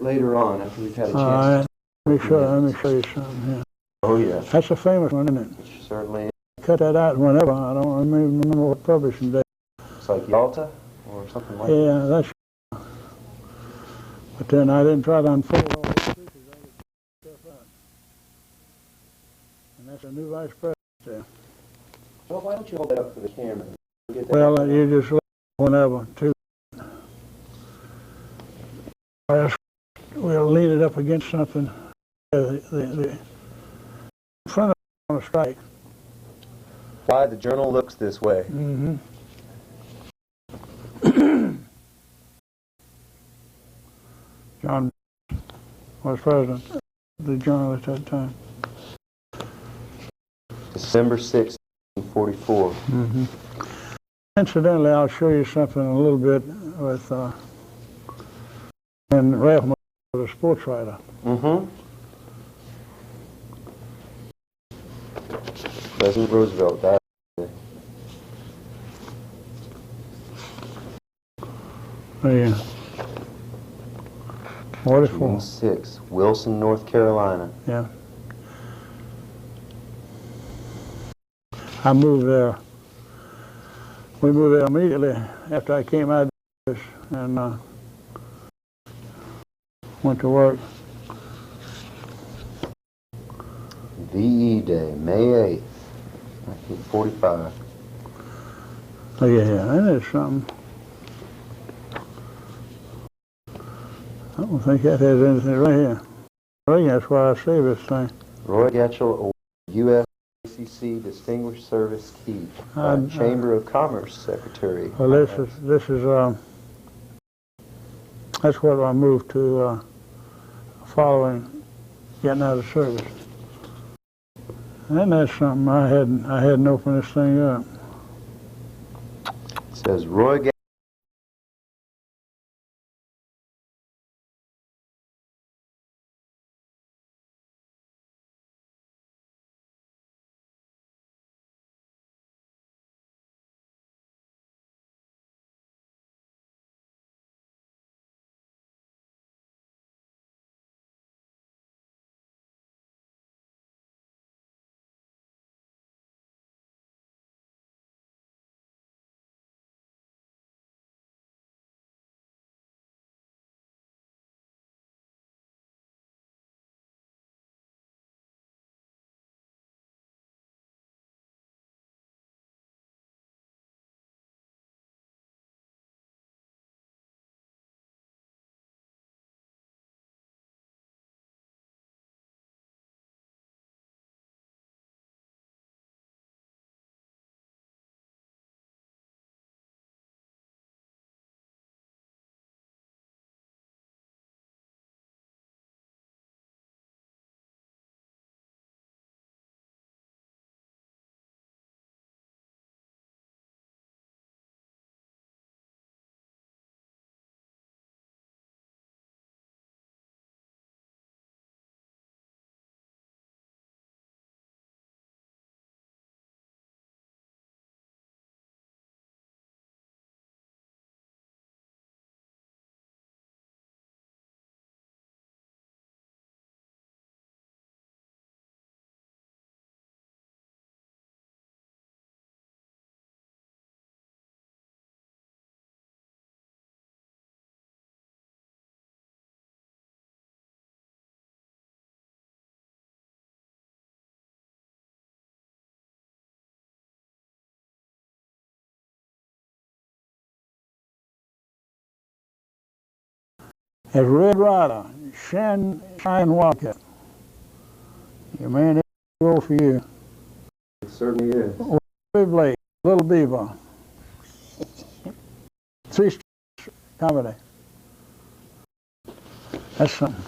later on after we've had a All chance. right. Let me show you something here. Oh, yeah. That's a famous one, isn't it? It certainly is. Cut that out whenever. I don't remember what publishing date. It's like Yalta or something like that. Yeah, that's. But then I didn't try to unfold all those pieces. I just put stuff out. And that's a new vice president there. Well, why don't you hold that up for the camera? Get that Well, you just let whenever, too. We'll lean it up against something. The front of it on a strike. Why the journal looks this way. Mm-hmm. John was president of the journal at that time. December 6, 1944. Mm-hmm. Incidentally, I'll show you something a little bit with and Ralph was a sports writer. Mm-hmm. President Roosevelt died today. Oh, yeah. 44. June 6, Wilson, North Carolina. Yeah. I moved there. We moved there immediately after I came out of this and went to work. VE Day, May 8th, 1945. Oh, yeah, that is something. I don't think that has anything right here. I think that's why I saved this thing. Roy Gatschell Award, U.S. ACC Distinguished Service Key, Chamber of Commerce Secretary. Well, this is that's what I moved to following getting out of service. And that's something I hadn't opened this thing up. It says Roy Gatschell. As Red Rider, Shine Wildcat. Your man is go for you. It certainly is. Big Blade, Little Beaver. Three comedy. That's something.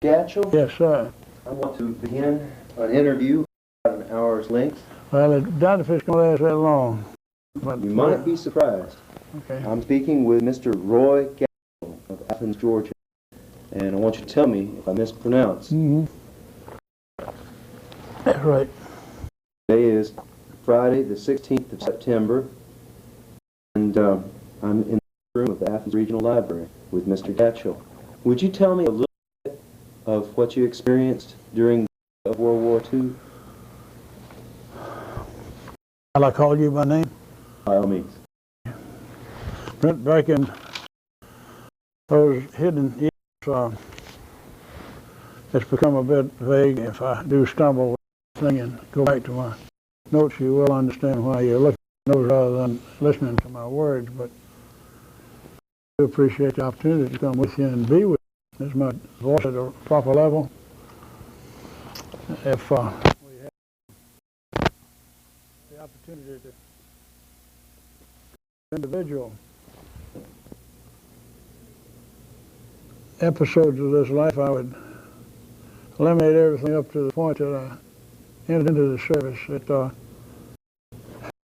Gatschell? Yes, sir. I want to begin an interview about an hour's length. Well, I doubt if it's going to last that long. But You might be surprised. Okay. I'm speaking with Mr. Roy Gatschell of Athens, Georgia, and I want you to tell me if I mispronounce. Mm-hmm. That's right. Today is Friday, the 16th of September, and I'm in the Athens Regional Library with Mr. Gatschell. Would you tell me a little bit of what you experienced during World War II? Shall I call you by name? By all means. Brent, back in those hidden years, it's become a bit vague. If I do stumble with the thing and go back to my notes, you will understand why you're looking at those rather than listening to my words. But I do appreciate the opportunity to come with you and be with you. Is my voice at a proper level? If we have the opportunity to individual episodes of this life, I would eliminate everything up to the point that I entered into the service. It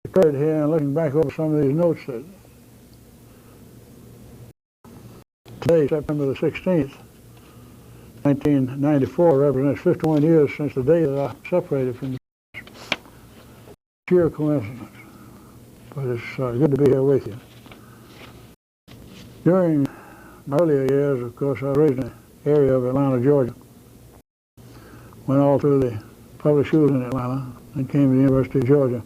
occurred here, and looking back over some of these notes, that today, September the 16th, 1994, represents 51 years since the day that I separated from you. Sheer coincidence, but it's good to be here with you. During my earlier years, of course, I was raised in the area of Atlanta, Georgia. Went all through the public schools in Atlanta and came to the University of Georgia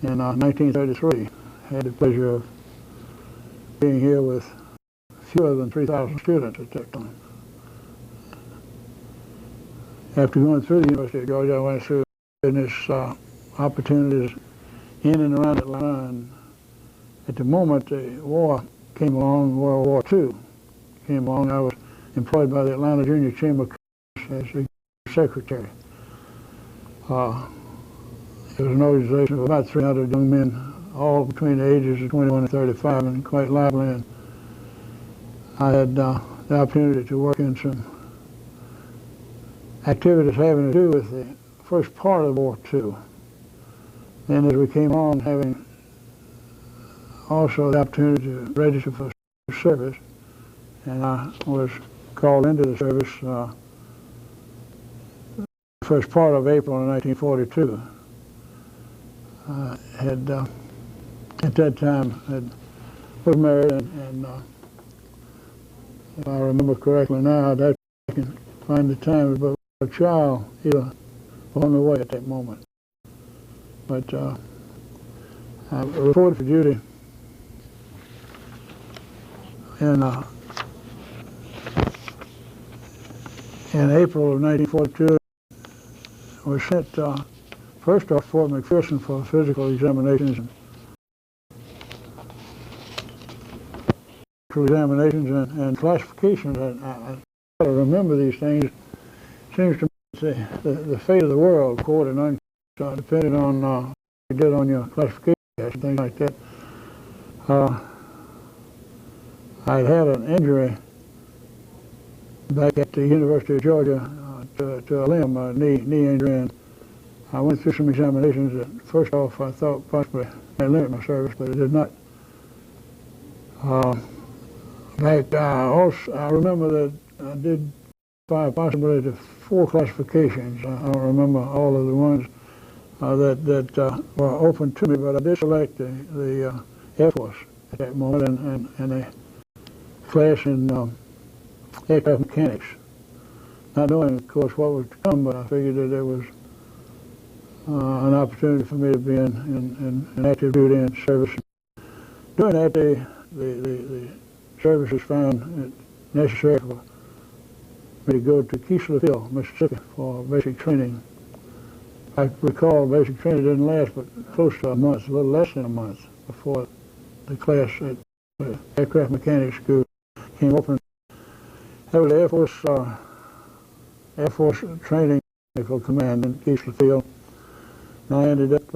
in 1933. Had the pleasure of being here with fewer than 3,000 students at that time. After going through the University of Georgia, I went through business opportunities in and around Atlanta, and at the moment the war came along, World War II came along, I was employed by the Atlanta Junior Chamber of Commerce as the secretary. It was an organization of about 300 young men, all between the ages of 21 and 35, and quite lively, and I had the opportunity to work in some activities having to do with the first part of War II. Then as we came on, having also the opportunity to register for service, and I was called into the service the first part of April of 1942. At that time, was married, and if I remember correctly now, that I can find the time, but a child either on the way at that moment. But I reported for duty in April of 1942. Was sent first off Fort McPherson for physical examinations and classifications. I try to remember these things. It seems to me the fate of the world, quote and unquote, depended on what you did on your classification and things like that. I had an injury back at the University of Georgia to a limb, a knee injury, and I went through some examinations that first off I thought possibly may limit my service, but it did not. I remember that I did possibly to 4 classifications. I don't remember all of the ones that were open to me, but I did select the Air Force at that moment and a class in aircraft mechanics. Not knowing, of course, what was to come, but I figured that there was an opportunity for me to be in active duty and service. Doing that, the service was found it necessary for me to go to Keesler Field, Mississippi, for basic training. I recall basic training didn't last but close to a month, a little less than a month, before the class at the aircraft mechanics school came open. That was the Air Force Training Technical Command in Keesler Field. And I ended up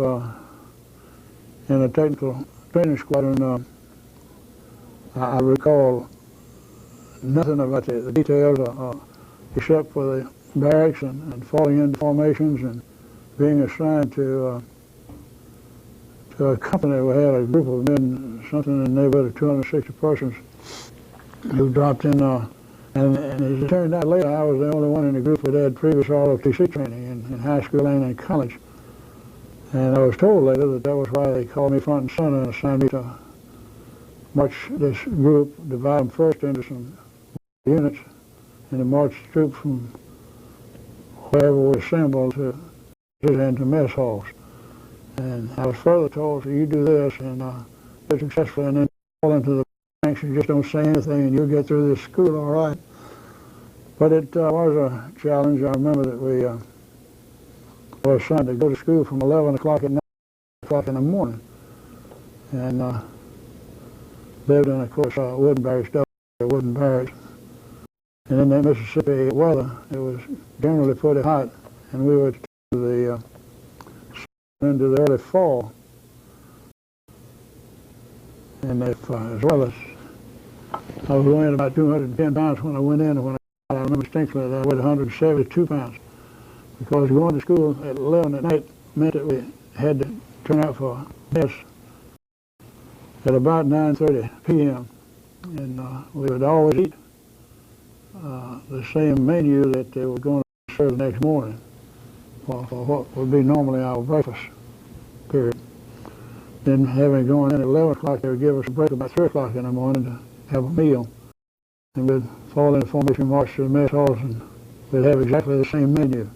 in a technical training squadron. I recall nothing about the details except for the barracks and falling into formations and being assigned to a company. We had a group of men, something in the neighborhood of 260 persons, who dropped in. And as it turned out later, I was the only one in the group that had previous ROTC training in high school and in college. And I was told later that was why they called me front and center and assigned me to march this group, divide them first into some units, and then march troops from wherever we assembled to into mess halls. And I was further told, so you do this and do successfully, and then fall into the ranks and just don't say anything, and you'll get through this school all right. But it was a challenge. I remember that we were assigned to go to school from 11 o'clock at night to 9 o'clock in the morning. And lived in, of course, wooden barracks, wooden barracks. And in that Mississippi weather, it was generally pretty hot, and we were into the early fall. And if, as well as I was weighing about 210 pounds when I went in, and when I remember distinctly that I weighed 172 pounds, because going to school at 11 at night meant that we had to turn out for mess at about 9:30 p.m. And we would always eat the same menu that they were going to serve the next morning for what would be normally our breakfast period. Then having gone in at 11 o'clock, they would give us a break about 3 o'clock in the morning to have a meal. And we'd fall into formation, march to the mess halls, and we'd have exactly the same menu.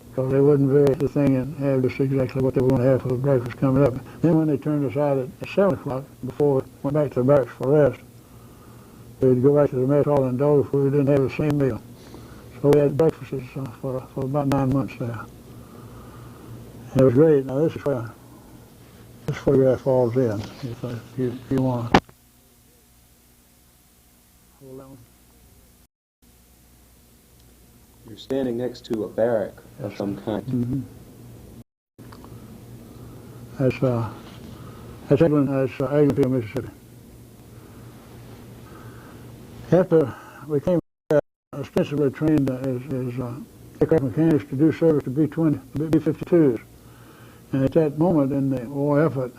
Because they wouldn't vary the thing and have just exactly what they were going to have for the breakfast coming up. Then when they turned us out at 7 o'clock, before we went back to the barracks for rest, we'd go back to the mess hall and indulge if we didn't have the same meal. So we had breakfasts for about 9 months there. And it was great. Now this is where this photograph falls in, if you want to hold that one. You're standing next to a barrack of some kind. Mm-hmm. That's Eglinfield, Mississippi. After we came back, ostensibly trained as aircraft mechanics to do service to B-52s. And at that moment in the war effort,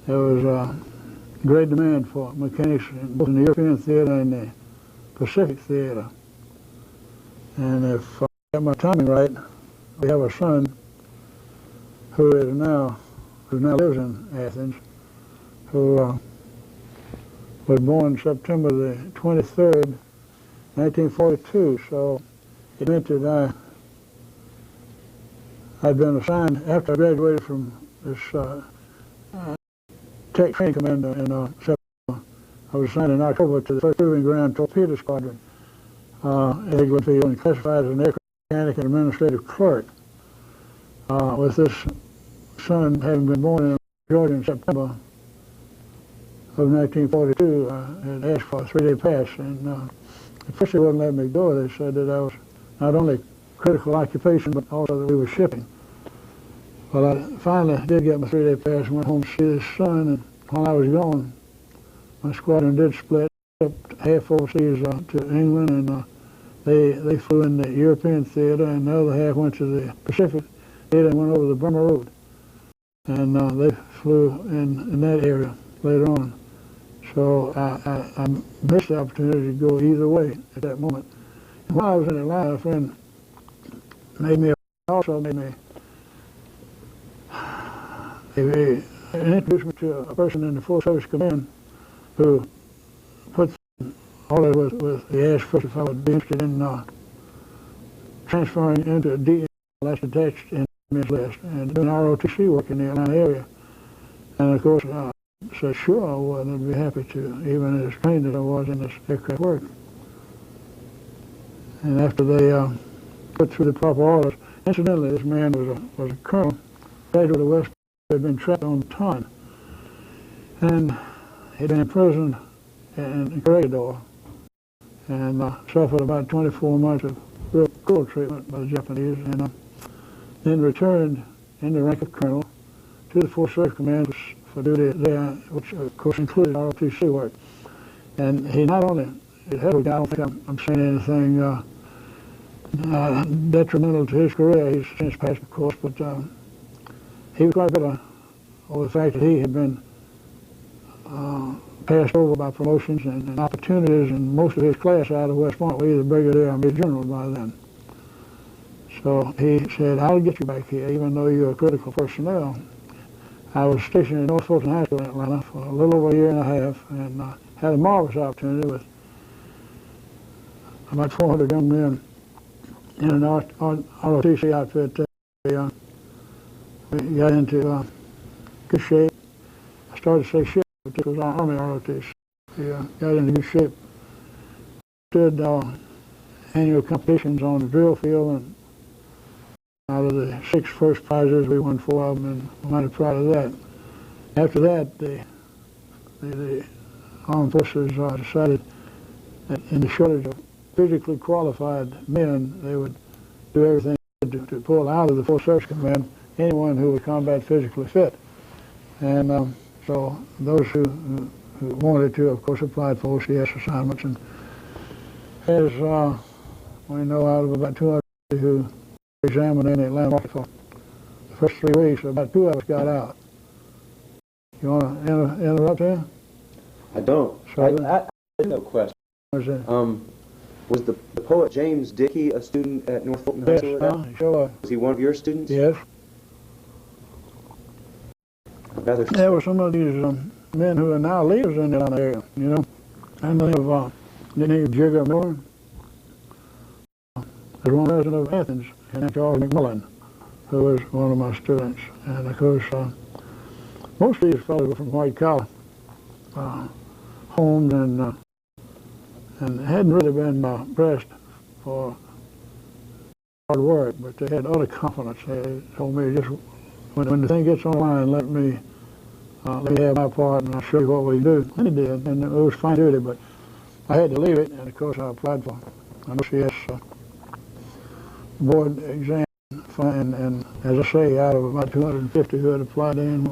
there was great demand for mechanics both in the European theater and the Pacific theater. And if I got my timing right, we have a son who now lives in Athens, who was born September the 23rd, 1942. So it meant that I'd been assigned, after I graduated from this Tech Training Command in September, I was assigned in October to the 1st Proving Ground Torpedo Squadron at Eglinfield, and classified as an aircraft mechanic and administrative clerk. With this son having been born in Georgia in September of 1942, I had asked for a 3-day pass, and at first they wouldn't let me go. They said that I was not only critical occupation, but also that we were shipping. Well, I finally did get my 3-day pass and went home to see this son, and while I was gone, my squadron did split up half overseas to England, and they flew in the European theater, and the other half went to the Pacific theater and went over the Burma Road. And they flew in that area later on. So I missed the opportunity to go either way at that moment. And while I was in Atlanta, a friend also made me introduced me to a person in the Full Service Command who put all it was he asked first if I would be interested in transferring into a DN that's attached in his list and doing ROTC work in the Atlanta area. And of course I said sure I would, I'd be happy to, even as trained as I was in this aircraft work. And after they put through the proper orders, incidentally this man was a colonel, graduate of West Point, who had been trapped on time. And he'd been imprisoned in Corregidor and suffered about 24 months of real cruel treatment by the Japanese, and then returned in the rank of colonel to the Full Service Command for duty there, which of course included ROTC work. And he not only, I don't think I'm saying anything detrimental to his career. He's since passed, of course, but he was quite bitter over the fact that he had been passed over by promotions and opportunities, and most of his class out of West Point were either brigadier or major general by then. So he said, I'll get you back here, even though you're critical personnel. I was stationed at North Fulton High School in Atlanta for a little over a year and a half, and had a marvelous opportunity with about 400 young men in an ROTC outfit. We got into good shape. I started to say ship, but this was our Army ROTC. We got into good shape. Did annual competitions on the drill field, and out of the 6 first prizes, we won 4 of them, and I'm mighty proud of that. After that, the armed forces decided that in the shortage of physically qualified men, they would do everything to pull out of the full service command anyone who was combat physically fit. And so those who wanted to, of course, applied for OCS assignments. And as we know, out of about 200 who examined in the Atlanta market for the first 3 weeks, about 2 of us got out. You want to interrupt here? I don't. So I have no question. Was the poet James Dickey a student at North Fulton High School? Yes, sure. Was he one of your students? Yes. Rather. There were some of these men who are now leaders in the Atlanta area, you know. And they have named Jigger Miller. There's one resident of Athens, named Charles McMillan, who was one of my students. And of course, most of these fellows were from white collar homes, and hadn't really been pressed for hard work, but they had utter confidence. They told me, just when the thing gets on the line, let me have my part, and I'll show you what we do. And he did, and it was fine duty, but I had to leave it, and of course I applied for an OCS board exam, and as I say, out of about 250 who had applied in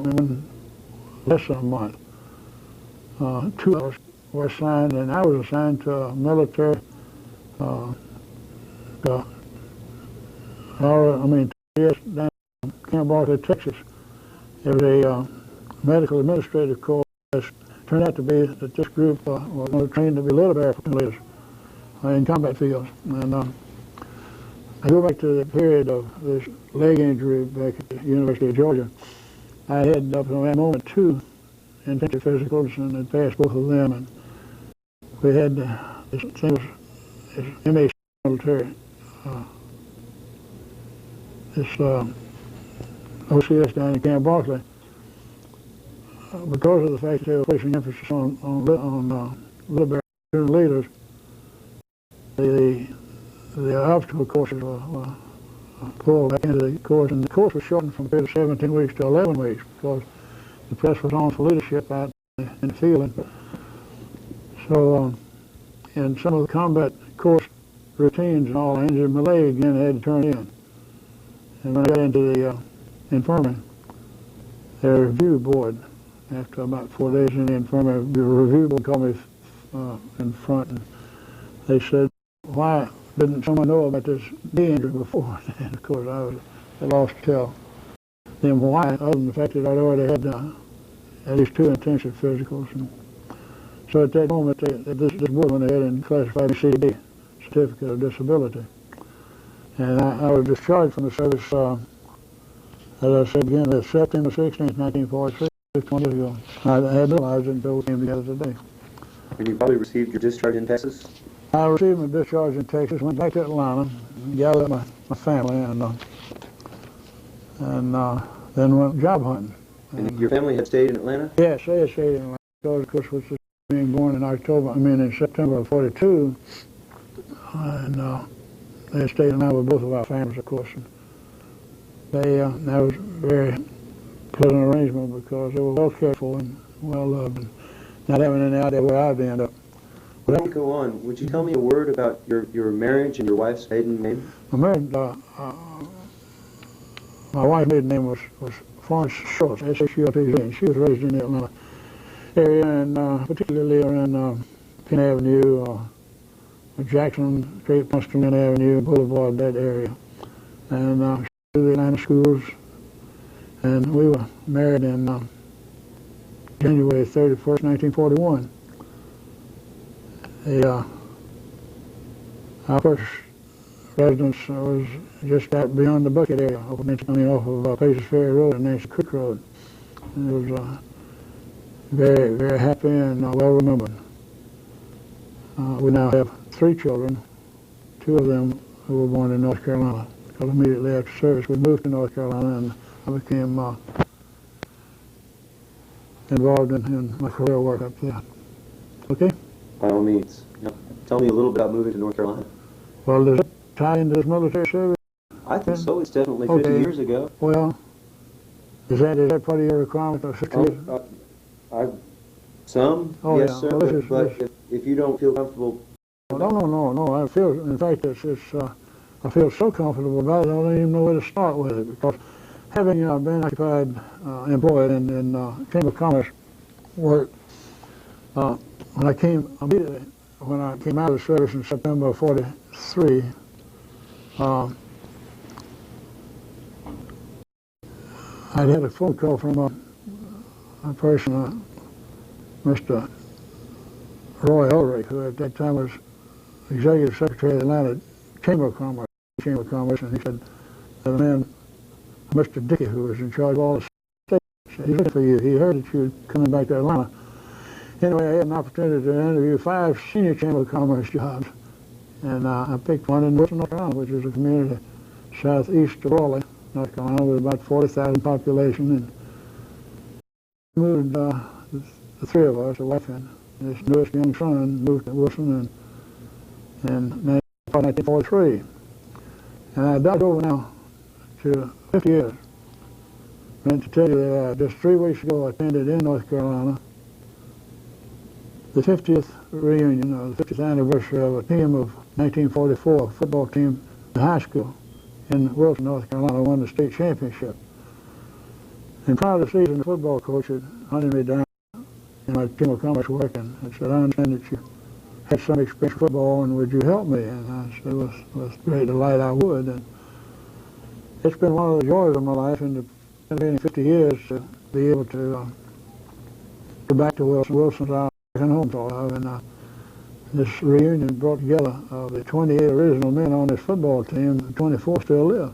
less than a month, 2 hours were assigned, and I was assigned to a military, yes, down in Camp Barkley, Texas. It was a medical administrative corps. It turned out to be that this group was going to train to be little bear leaders in combat fields. And I go back to the period of this leg injury back at the University of Georgia. I had up to that moment 2 intensive physicals, and had passed both of them. And we had this thing was MA military, this OCS down in Camp Barkley. Because of the fact that they were placing emphasis on little leaders, the obstacle courses were pulled back into the course, and the course was shortened from a period of 17 weeks to 11 weeks because the press was on for leadership out in the field. And so, in some of the combat course routines and all, I injured my leg again, I had to turn in. And when I got into the infirmary, their review board, after about 4 days in the infirmary, the review board called me in front, and they said, why didn't someone know about this knee injury before? And of course I was at loss to tell them why, other than the fact that I'd already had at least 2 intensive physicals. And so at that moment, this board went ahead and classified me CD, Certificate of Disability. And I was discharged from the service, as I said again, that's September 16th, 1943, 20 years ago. I hadn't realized it until we came together today. And you probably received your discharge in Texas? I received my discharge in Texas, went back to Atlanta, gathered my family, and then went job hunting. And your family had stayed in Atlanta? Yes, they had stayed in Atlanta. Because, of course, with being born in September of 42, and they had stayed in Atlanta with both of our families, of course. And that was a very pleasant arrangement because they were well cared for and well loved, and not having any idea where I'd end up. Before we go on, would you tell me a word about your marriage and your wife's maiden name? I married, my wife's maiden name was Florence Schultz, S-H-U-L-T-Z, and she was raised in the Atlanta area, and particularly around Penn Avenue, Jackson Street, Princeton Avenue, Boulevard, that area. And she went to the Atlanta schools, and we were married in January 31st, 1941. Our first residence was just out beyond the Bucket area, off of Paces Ferry Road and Nancy Creek Road. and it was very, very happy and well remembered. We now have 3 children, 2 of them who were born in North Carolina. Because immediately after service, we moved to North Carolina, and I became involved in my career work up there. Okay? By all means. Now, tell me a little bit about moving to North Carolina. Well, does it tie into this military service? I think so. It's definitely 50 Okay. years ago. Well, is that part of your requirement of 50 years? Oh, yes, yeah. sir. Well, But if you don't feel comfortable, No. I feel, in fact, I feel so comfortable about it, I don't even know where to start with it. Because having been occupied, employed in Chamber of Commerce work, when I came out of the service in September of '43, I'd had a phone call from a person, Mr. Roy Gatschell, who at that time was Executive Secretary of the Atlanta Chamber of Commerce, and he said that a man, Mr. Dickey, who was in charge of all the states, he's looking for you. He heard that you were coming back to Atlanta. Anyway, I had an opportunity to interview 5 senior Chamber of Commerce jobs, and I picked one in Wilson, North Carolina, which is a community southeast of Raleigh, North Carolina, with about 40,000 population, and moved, the 3 of us, a wife and his newest young son, moved to Wilson in 1943. And I dug over now to 50 years. And to tell you that just 3 weeks ago I attended in North Carolina the 50th reunion, or the 50th anniversary of a team of 1944 football team in high school in Wilson, North Carolina, won the state championship. And prior to the season, the football coach had hunted me down in my Chamber of Commerce work and said, I understand that you had some experience in football, and would you help me? And I said, with great delight I would. And it's been one of the joys of my life in the 50 years to be able to go back to Wilson. Wilson's our second home for us, and this reunion brought together the 28 original men on this football team, 24 still live.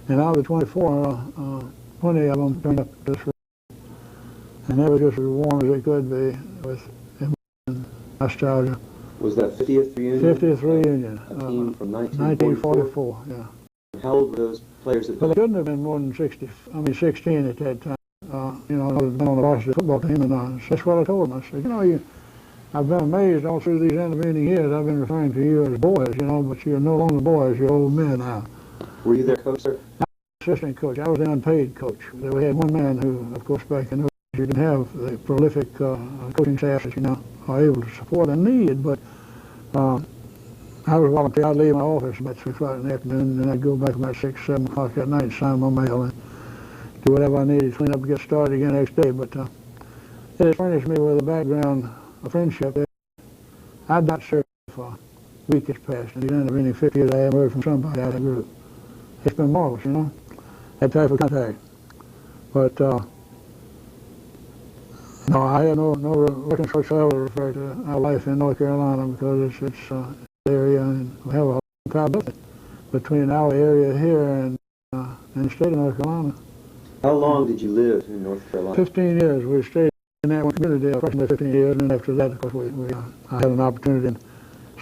And out of the 24, 20 of them turned up this reunion. And they were just as warm as they could be with nostalgia. Was that 50th reunion? 50th reunion. A team from 1944? 1944, yeah. How old were those players at Well, they couldn't have been more than 16 at that time. You know, I'd been on the varsity football team, and that's what I told them. I said, you know, I've been amazed all through these intervening years. I've been referring to you as boys, you know, but you're no longer boys, you're old men now. Were you their coach, sir? I was assistant coach. I was the unpaid coach. We had one man who, of course, back in those days, you didn't have the prolific coaching staff that you now are able to support and need, but I was volunteer. I'd leave my office about 3 o'clock in the afternoon, and I'd go back about 6, 7 o'clock at night and sign my mail and do whatever I needed to clean up and get started again the next day. But it has furnished me with a background of friendship that I'd not served for a week has passed. And in the 50 years, I haven't heard from somebody out of the group. It's been marvelous, you know, that type of contact. But no, I have no reference whatsoever refer to our life in North Carolina, because it's an area, and we have a compatibility between our area here and the state of North Carolina. How long did you live in North Carolina? 15 years. We stayed in that one community approximately 15 years, and after that, of course, I had an opportunity in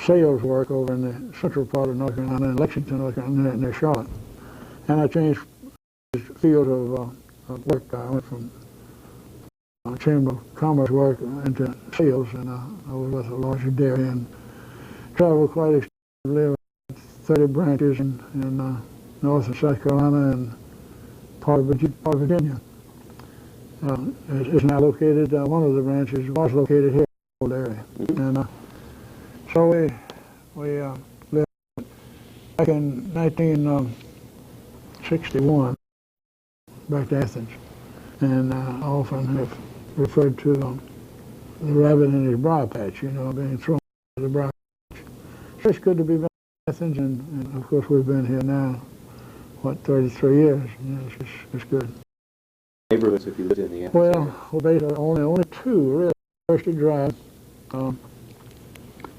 sales work over in the central part of North Carolina, in Lexington, North Carolina, near Charlotte. And I changed fields of work. I went from Chamber of Commerce work into sales, and I was with a larger dairy and traveled quite extensively, 30 branches in North and South Carolina and part of Virginia. It's now located, one of the branches was located here in the old area. And so we lived back in 1961 back to Athens, and I often have referred to the rabbit in his briar patch, you know, being thrown into the briar patch. So it's good to be back in Athens, and of course we've been here now, 33 years. You know, it's good. Neighborhoods, if you lived in the Athens Well, area? we're based only 2, really. Thirsty Drive, right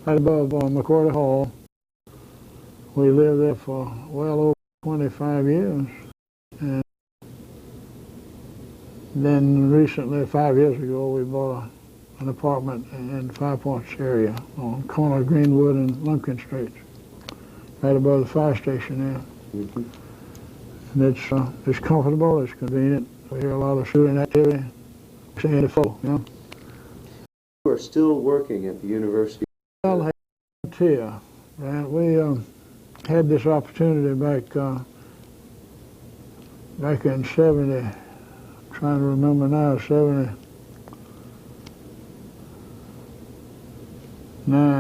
above McCordy Hall. We lived there for well over 25 years. And Then recently, 5 years ago, we bought an apartment in Five Points area on corner of Greenwood and Lumpkin Streets, right above the fire station there. Mm-hmm. And it's comfortable, it's convenient. We hear a lot of student activity. Saying the flow, you know. You are still working at the university. Well, here, and we had this opportunity back in 70. I'm trying to remember now, 79,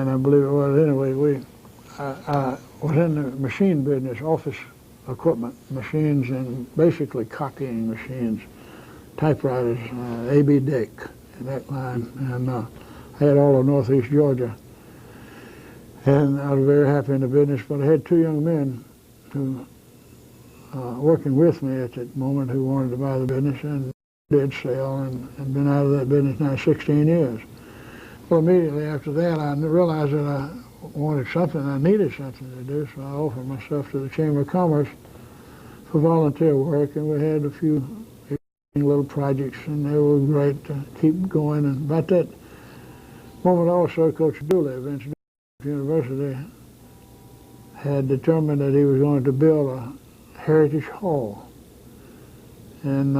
I believe it was. Anyway, I was in the machine business, office equipment machines, and basically copying machines, typewriters, A.B. Dick, and that line, and I had all of northeast Georgia. And I was very happy in the business, but I had two young men who working with me at that moment who wanted to buy the business and did sell, and been out of that business now 16 years. Well, immediately after that, I realized that I wanted something, I needed something to do, so I offered myself to the Chamber of Commerce for volunteer work, and we had a few little projects, and they were great to keep going. And about that moment also, Coach Dooley, Vince University, had determined that he was going to build a heritage hall and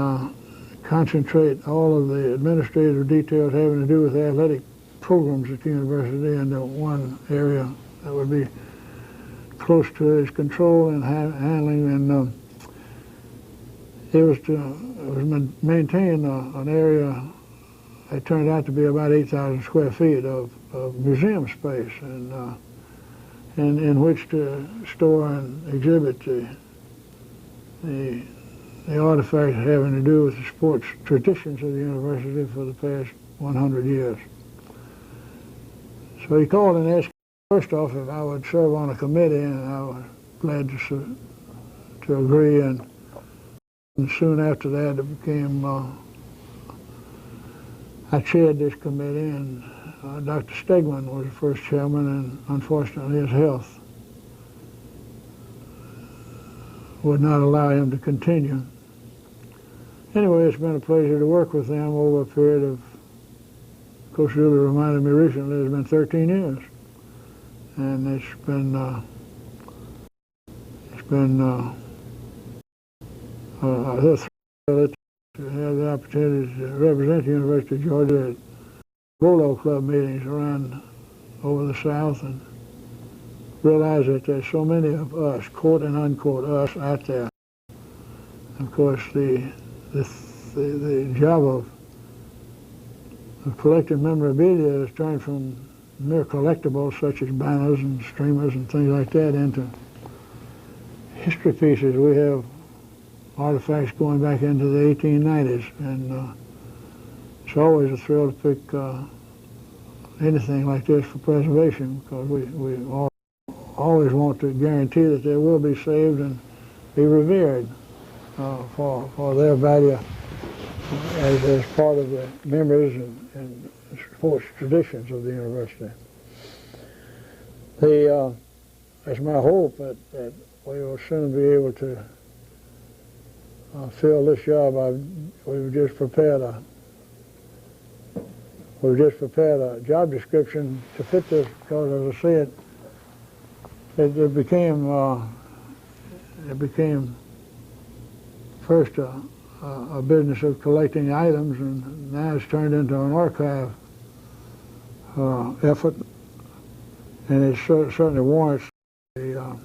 concentrate all of the administrative details having to do with the athletic programs at the university into one area that would be close to his control and handling. And it was to maintain an area that turned out to be about 8,000 square feet of museum space, and in which to store and exhibit the artifacts having to do with the sports traditions of the university for the past 100 years. So he called and asked first off if I would serve on a committee, and I was glad to agree. And soon after that, it became I chaired this committee, and Dr. Stegman was the first chairman, and unfortunately his health would not allow him to continue. Anyway, it's been a pleasure to work with them over a period of, Coach Dooley reminded me recently, it's been 13 years. And it's been a thrill to have the opportunity to represent the University of Georgia at Polo Club meetings around over the South, and realize that there's so many of us, quote and unquote us, out there. Of course, the job of collecting memorabilia has turned from mere collectibles such as banners and streamers and things like that into history pieces. We have artifacts going back into the 1890s, and it's always a thrill to pick anything like this for preservation, because we always want to guarantee that they will be saved and be revered for their value as part of the memories and sports traditions of the university. It's my hope that we will soon be able to fill this job. We've just prepared a job description to fit this, because, as I said, it became first a business of collecting items, and now it's turned into an archive effort, and it certainly warrants the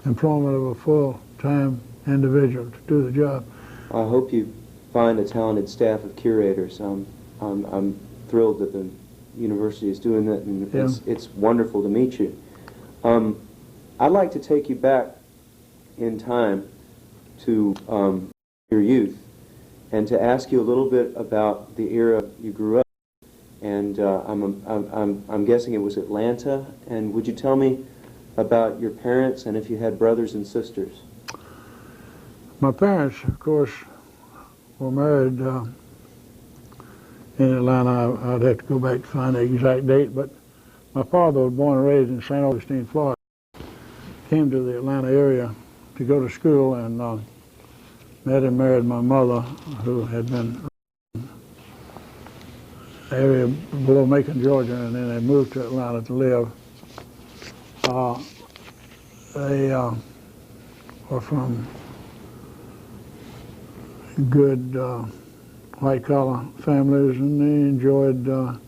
employment of a full-time individual to do the job. I hope you find a talented staff of curators. I'm thrilled that the university is doing that, and Yeah. it's wonderful to meet you. I'd like to take you back in time to your youth, and to ask you a little bit about the era you grew up. And I'm guessing it was Atlanta. And would you tell me about your parents and if you had brothers and sisters? My parents, of course, were married in Atlanta. I'd have to go back to find the exact date, but my father was born and raised in St. Augustine, Florida. Came to the Atlanta area to go to school, and met and married my mother, who had been area below Macon, Georgia, and then they moved to Atlanta to live. They were from good white-collar families, and they enjoyed the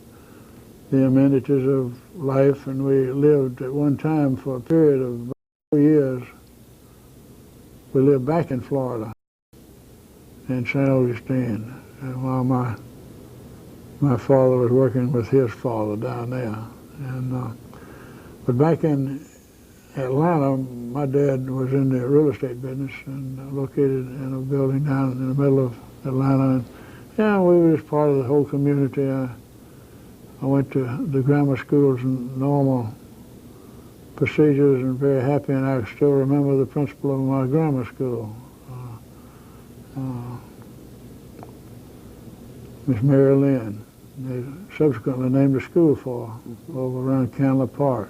amenities of life, and we lived at one time for a period of about 4 years. We lived back in Florida, in St. Augustine, and while my father was working with his father down there. And but back in Atlanta, my dad was in the real estate business and located in a building down in the middle of Atlanta. And yeah, we were just part of the whole community. I went to the grammar schools and normal procedures and very happy, and I still remember the principal of my grammar school, Miss Mary Lynn. They subsequently named a school for her over around Candler Park.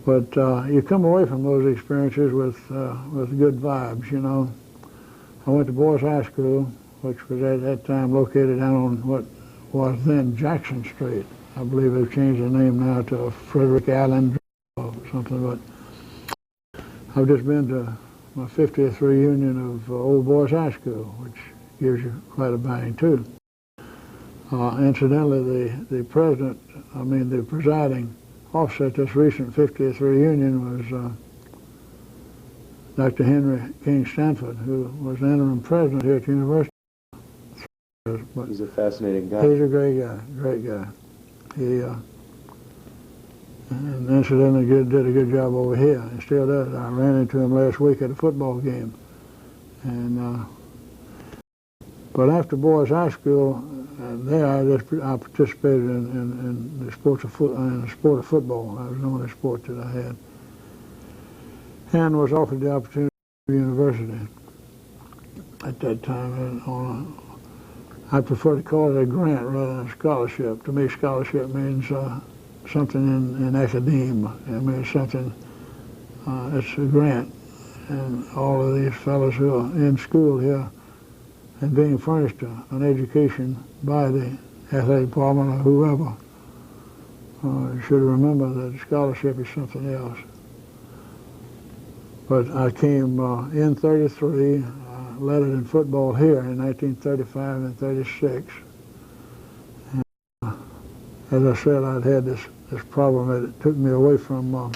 But you come away from those experiences with good vibes, you know. I went to Boys High School, which was at that time located down on what was then Jackson Street. I believe they've changed the name now to Frederick Allen or something, but I've just been to my 50th reunion of Old Boys High School, which gives you quite a bang too. Incidentally, the presiding officer at this recent 50th reunion was Dr. Henry King Stanford, who was the interim president here at the university. But he's a fascinating guy. He's a great guy. He, and incidentally, did a good job over here, and still does. I ran into him last week at a football game. And but after Boys High School, there I participated in the sport of football. That was the only sport that I had, and was offered the opportunity to go to university at that time. And I prefer to call it a grant rather than a scholarship. To me, scholarship means something in academia. I mean, it's something. It's a grant, and all of these fellows who are in school here and being furnished an education by the athletic department or whoever should remember that scholarship is something else. But I came in 33, led it in football here in 1935 and 36. And, as I said, I'd had this problem that it took me away from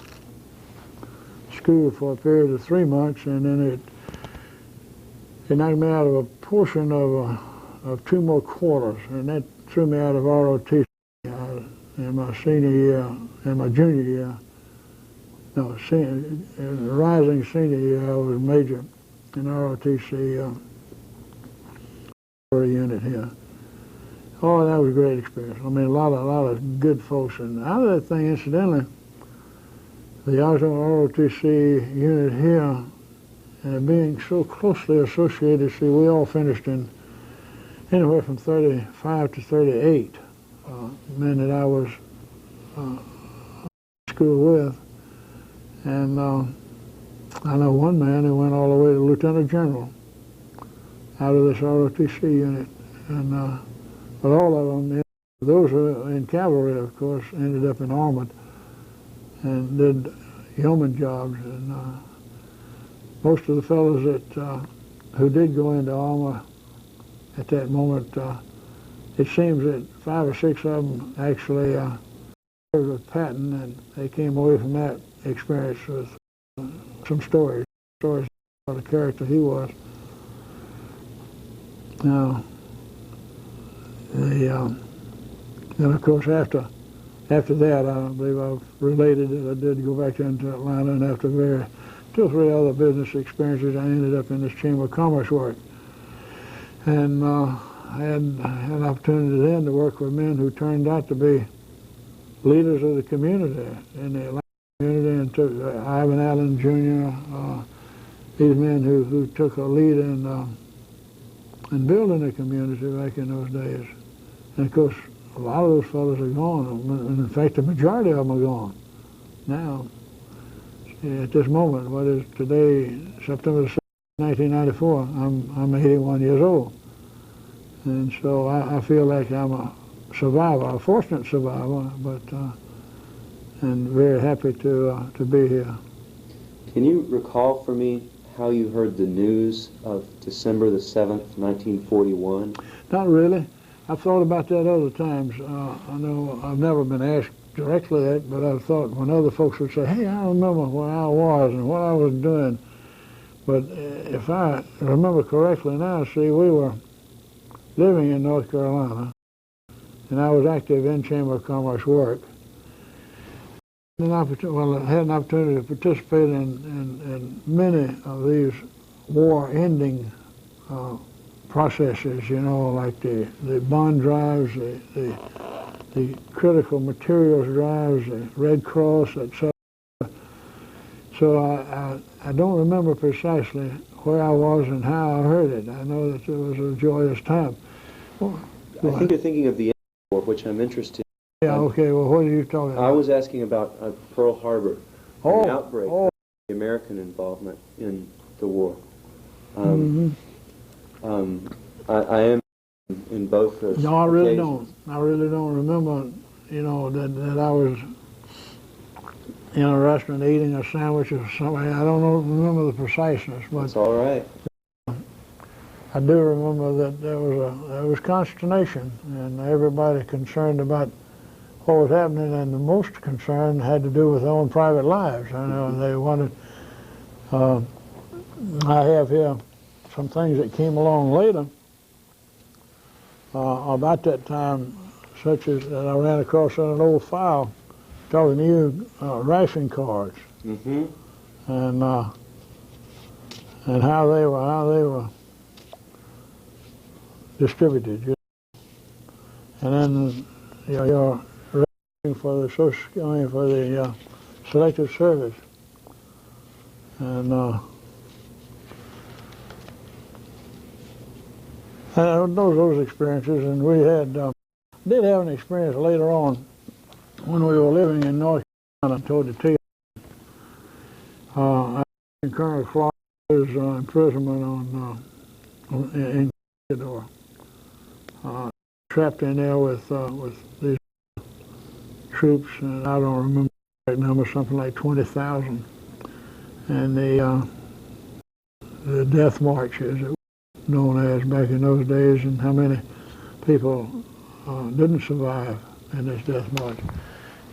school for a period of 3 months, and then it knocked me out of a portion of 2 more quarters, and that threw me out of ROTC in my senior year, in my junior year. No, in the rising senior year, I was major in ROTC unit here. Oh, that was a great experience. I mean, a lot of good folks, and out of that thing, incidentally, the ROTC unit here. And being so closely associated, see, we all finished in anywhere from 35 to 38 men that I was in school with. And I know one man who went all the way to Lieutenant General out of this ROTC unit. And but all of them, those who were in cavalry, of course, ended up in armored and did yeoman jobs. And most of the fellows that who did go into armor at that moment, it seems that 5 or 6 of them actually served with Patton, and they came away from that experience with some stories about the character he was. Now, then of course after that, I believe I've related that I did go back into Atlanta, and after 2 or 3 other business experiences, I ended up in this Chamber of Commerce work. And I had an opportunity then to work with men who turned out to be leaders of the community in the Atlanta community, and took Ivan Allen Jr., these men who took a lead in building the community back in those days. And of course, a lot of those fellows are gone. And in fact, the majority of them are gone now. At this moment, what is today, September the 1994. I'm 81 years old, and so I feel like I'm a survivor, a fortunate survivor, but and very happy to be here. Can you recall for me how you heard the news of December the 7th, 1941? Not really. I've thought about that other times. I know I've never been asked directly that, but I've thought when other folks would say, hey, I remember where I was and what I was doing. But if I remember correctly now, see, we were living in North Carolina, and I was active in Chamber of Commerce work. I had an opportunity to participate in many of these war-ending processes, you know, like the bond drives, the critical materials drives, the Red Cross, etc. So I don't remember precisely where I was and how I heard it. I know that it was a joyous time. Well, I think you're thinking of the war, which I'm interested in. Yeah, okay, well, what are you talking about? I was asking about Pearl Harbor, and the outbreak of the American involvement in the war. I am in both those No, I really occasions. don't. I really don't remember, you know, that I was in a restaurant eating a sandwich or something. I don't remember the preciseness, but That's all right. I do remember that there was consternation and everybody concerned about what was happening, and the most concern had to do with their own private lives. I know they wanted. I have here some things that came along later about that time, such as that I ran across in an old file talking to you, ration cards, and how they were distributed. You know? And then your for the for the selective service, and those experiences. And we did have an experience later on when we were living in North Carolina. Toward the tail, Colonel Clarke's imprisonment in Ecuador, trapped in there with these troops, and I don't remember the exact number, something like 20,000, and the death march, as it was known as back in those days, and how many people didn't survive in this death march.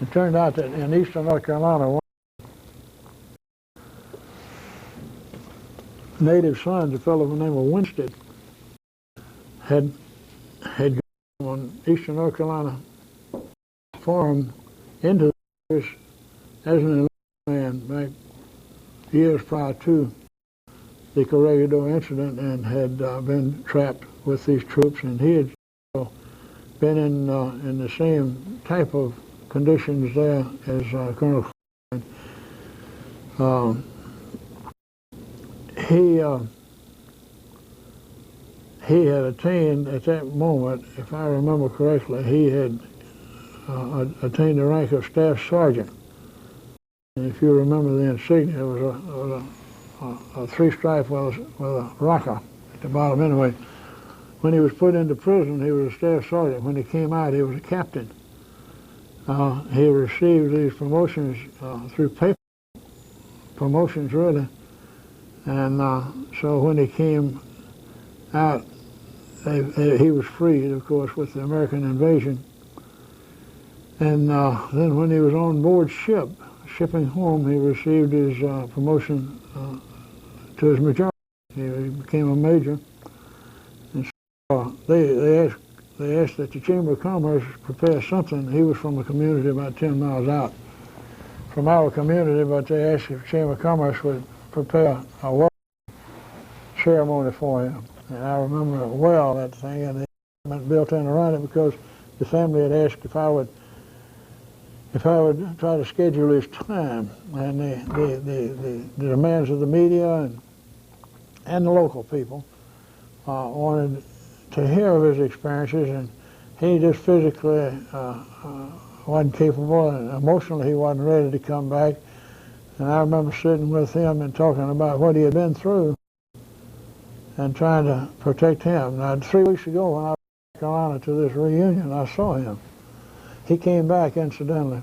It turned out that in eastern North Carolina, native sons, a fellow by the name of Winstead, had gone on eastern North Carolina farm into this as an man back years prior to the Corregidor incident, and had been trapped with these troops, and he had been in the same type of conditions there as Colonel Clarke. He had attained at that moment, if I remember correctly, he had attained the rank of staff sergeant. And if you remember the insignia, it was a three-stripe with a rocker at the bottom. Anyway, when he was put into prison, he was a staff sergeant. When he came out, he was a captain. He received these promotions through paper promotions, really. And so when he came out, he was freed, of course, with the American invasion. And then when he was on board ship, shipping home, he received his promotion to his majority. He became a major. And so they asked that the Chamber of Commerce prepare something. He was from a community about 10 miles out from our community, but they asked if the Chamber of Commerce would prepare a welcome ceremony for him. And I remember well that thing, and the equipment built in around it, because the family had asked if I would try to schedule his time, and the demands of the media and the local people wanted to hear of his experiences, and he just physically wasn't capable, and emotionally he wasn't ready to come back. And I remember sitting with him and talking about what he had been through, and trying to protect him. Now, 3 weeks ago when I went to North Carolina to this reunion, I saw him. He came back, incidentally,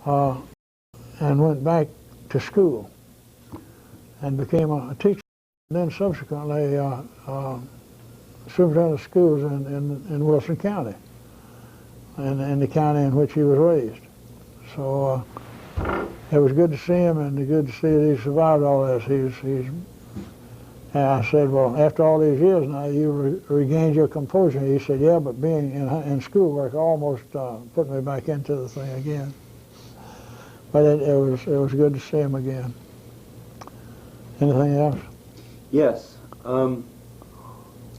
and went back to school and became a teacher. And then subsequently, superintendent of schools in Wilson County, and the county in which he was raised. So it was good to see him, and good to see that he survived all this. And I said, well, after all these years now, you regained your composure. He said, yeah, but being in schoolwork almost put me back into the thing again. But it was good to see him again. Anything else? Yes.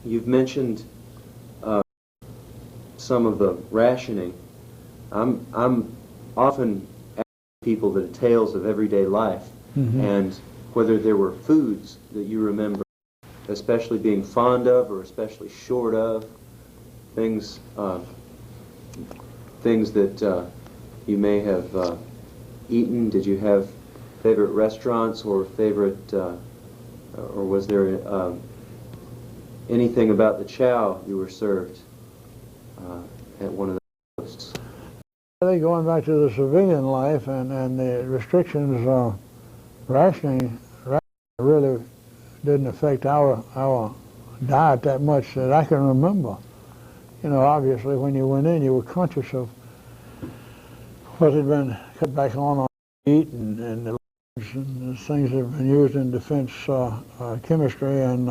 You've mentioned some of the rationing. I'm often asking people the details of everyday life, and whether there were foods that you remember especially being fond of or especially short of, things that you may have eaten. Did you have favorite restaurants or favorite, or was there anything about the chow you were served at one of the posts? I think going back to the civilian life and the restrictions, rationing really didn't affect our diet that much that I can remember. You know, obviously when you went in, you were conscious of what had been cut back on meat and the things that have been used in defense chemistry, and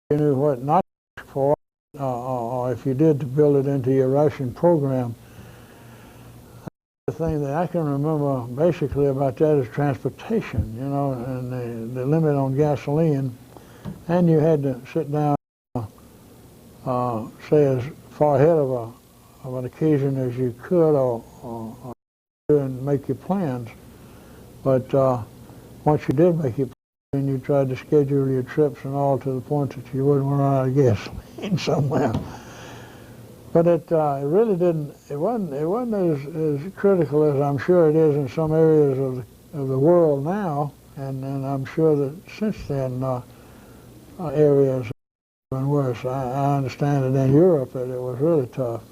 you knew what not for, or if you did, to build it into your ration program. The thing that I can remember basically about that is transportation, you know, and the limit on gasoline, and you had to sit down, say as far ahead of an occasion as you could, or and make your plans. But once you did make your plans, you tried to schedule your trips and all to the point that you wouldn't run out of gasoline somewhere. But it really didn't. It wasn't as critical as I'm sure it is in some areas of the world now, and I'm sure that since then areas have been worse. I understand that in Europe it was really tough.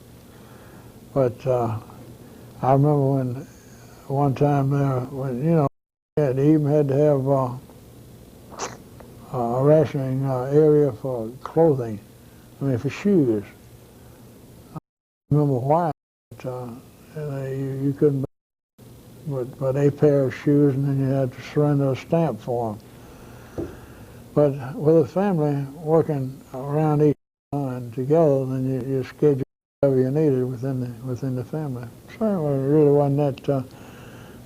But I remember when one time there, when you know, you even had to have a rationing area for clothing. I mean, for shoes. I remember why, but you couldn't but a pair of shoes, and then you had to surrender a stamp for them. But with a family working around each line together, then you schedule whatever you needed within the family. So it really wasn't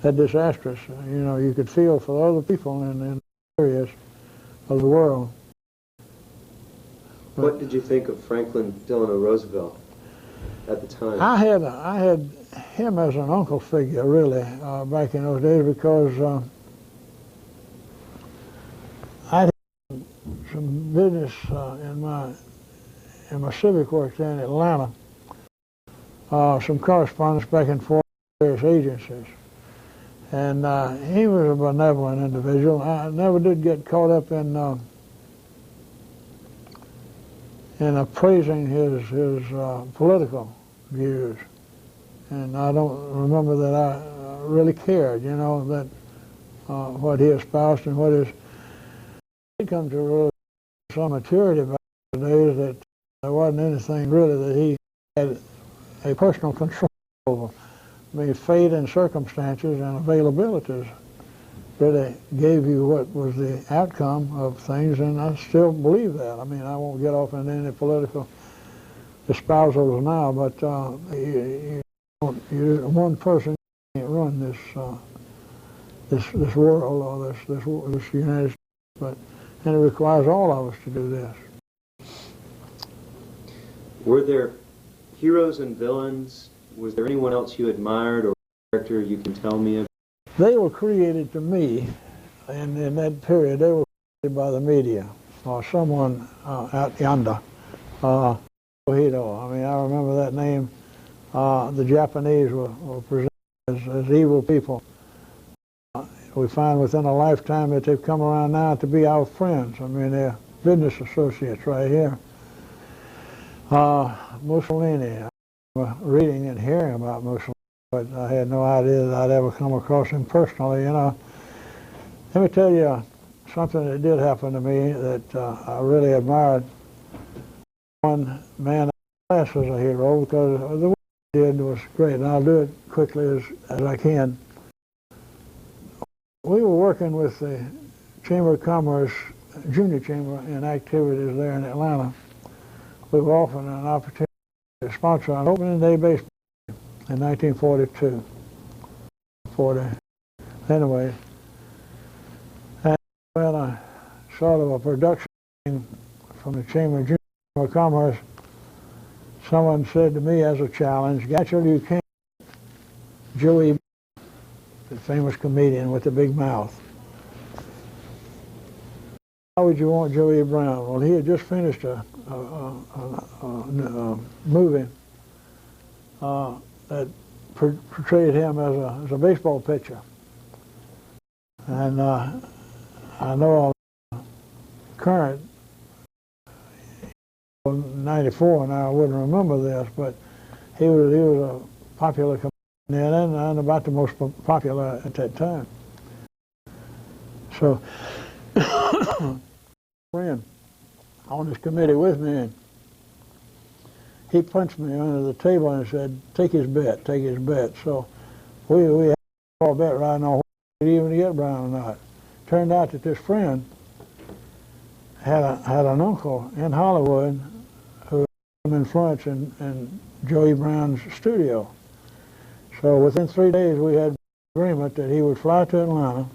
that disastrous. You know, you could feel for the other people in areas of the world. But what did you think of Franklin Delano Roosevelt at the time? I had him as an uncle figure, really, back in those days, because I had some business in my civic work there in Atlanta, some correspondence back and forth with various agencies. And he was a benevolent individual. I never did get caught up in appraising his political views, and I don't remember that I really cared, you know, that what he espoused and what his. He come to really some maturity back in the days that there wasn't anything really that he had a personal control over. I mean, fate and circumstances and availabilities really gave you what was the outcome of things, and I still believe that. I mean, I won't get off into any political espousals now, but one person can't run this world or this United States, and it requires all of us to do this. Were there heroes and villains? Was there anyone else you admired or character you can tell me of? They were created to me, and in that period, they were created by the media or someone out yonder. Hito. I mean, I remember that name. The Japanese were presented as evil people. we find within a lifetime that they've come around now to be our friends. I mean, they're business associates right here. Mussolini, reading and hearing about Mussolini, but I had no idea that I'd ever come across him personally, you know. Let me tell you something that did happen to me that I really admired. One man in class was a hero because the work he did was great, and I'll do it quickly as I can. We were working with the Chamber of Commerce, Junior Chamber, in activities there in Atlanta. We were offered an opportunity to sponsor an opening day baseball in 1942. Anyway, and when a sort of a production from the Chamber of Commerce, someone said to me as a challenge, "Gatschell, you can't Joey, the famous comedian with the big mouth. How would you want Joey Brown?" Well, he had just finished a movie that portrayed him as a baseball pitcher. And I know current 94 now, I wouldn't remember this, but he was a popular comedian and about the most popular at that time. So, friend on this committee with me, and he punched me under the table and said, take his bet. So we had a bet right now even to get Brown or not. Turned out that this friend had an uncle in Hollywood who had some influence in Joey Brown's studio. So within 3 days we had agreement that he would fly to Atlanta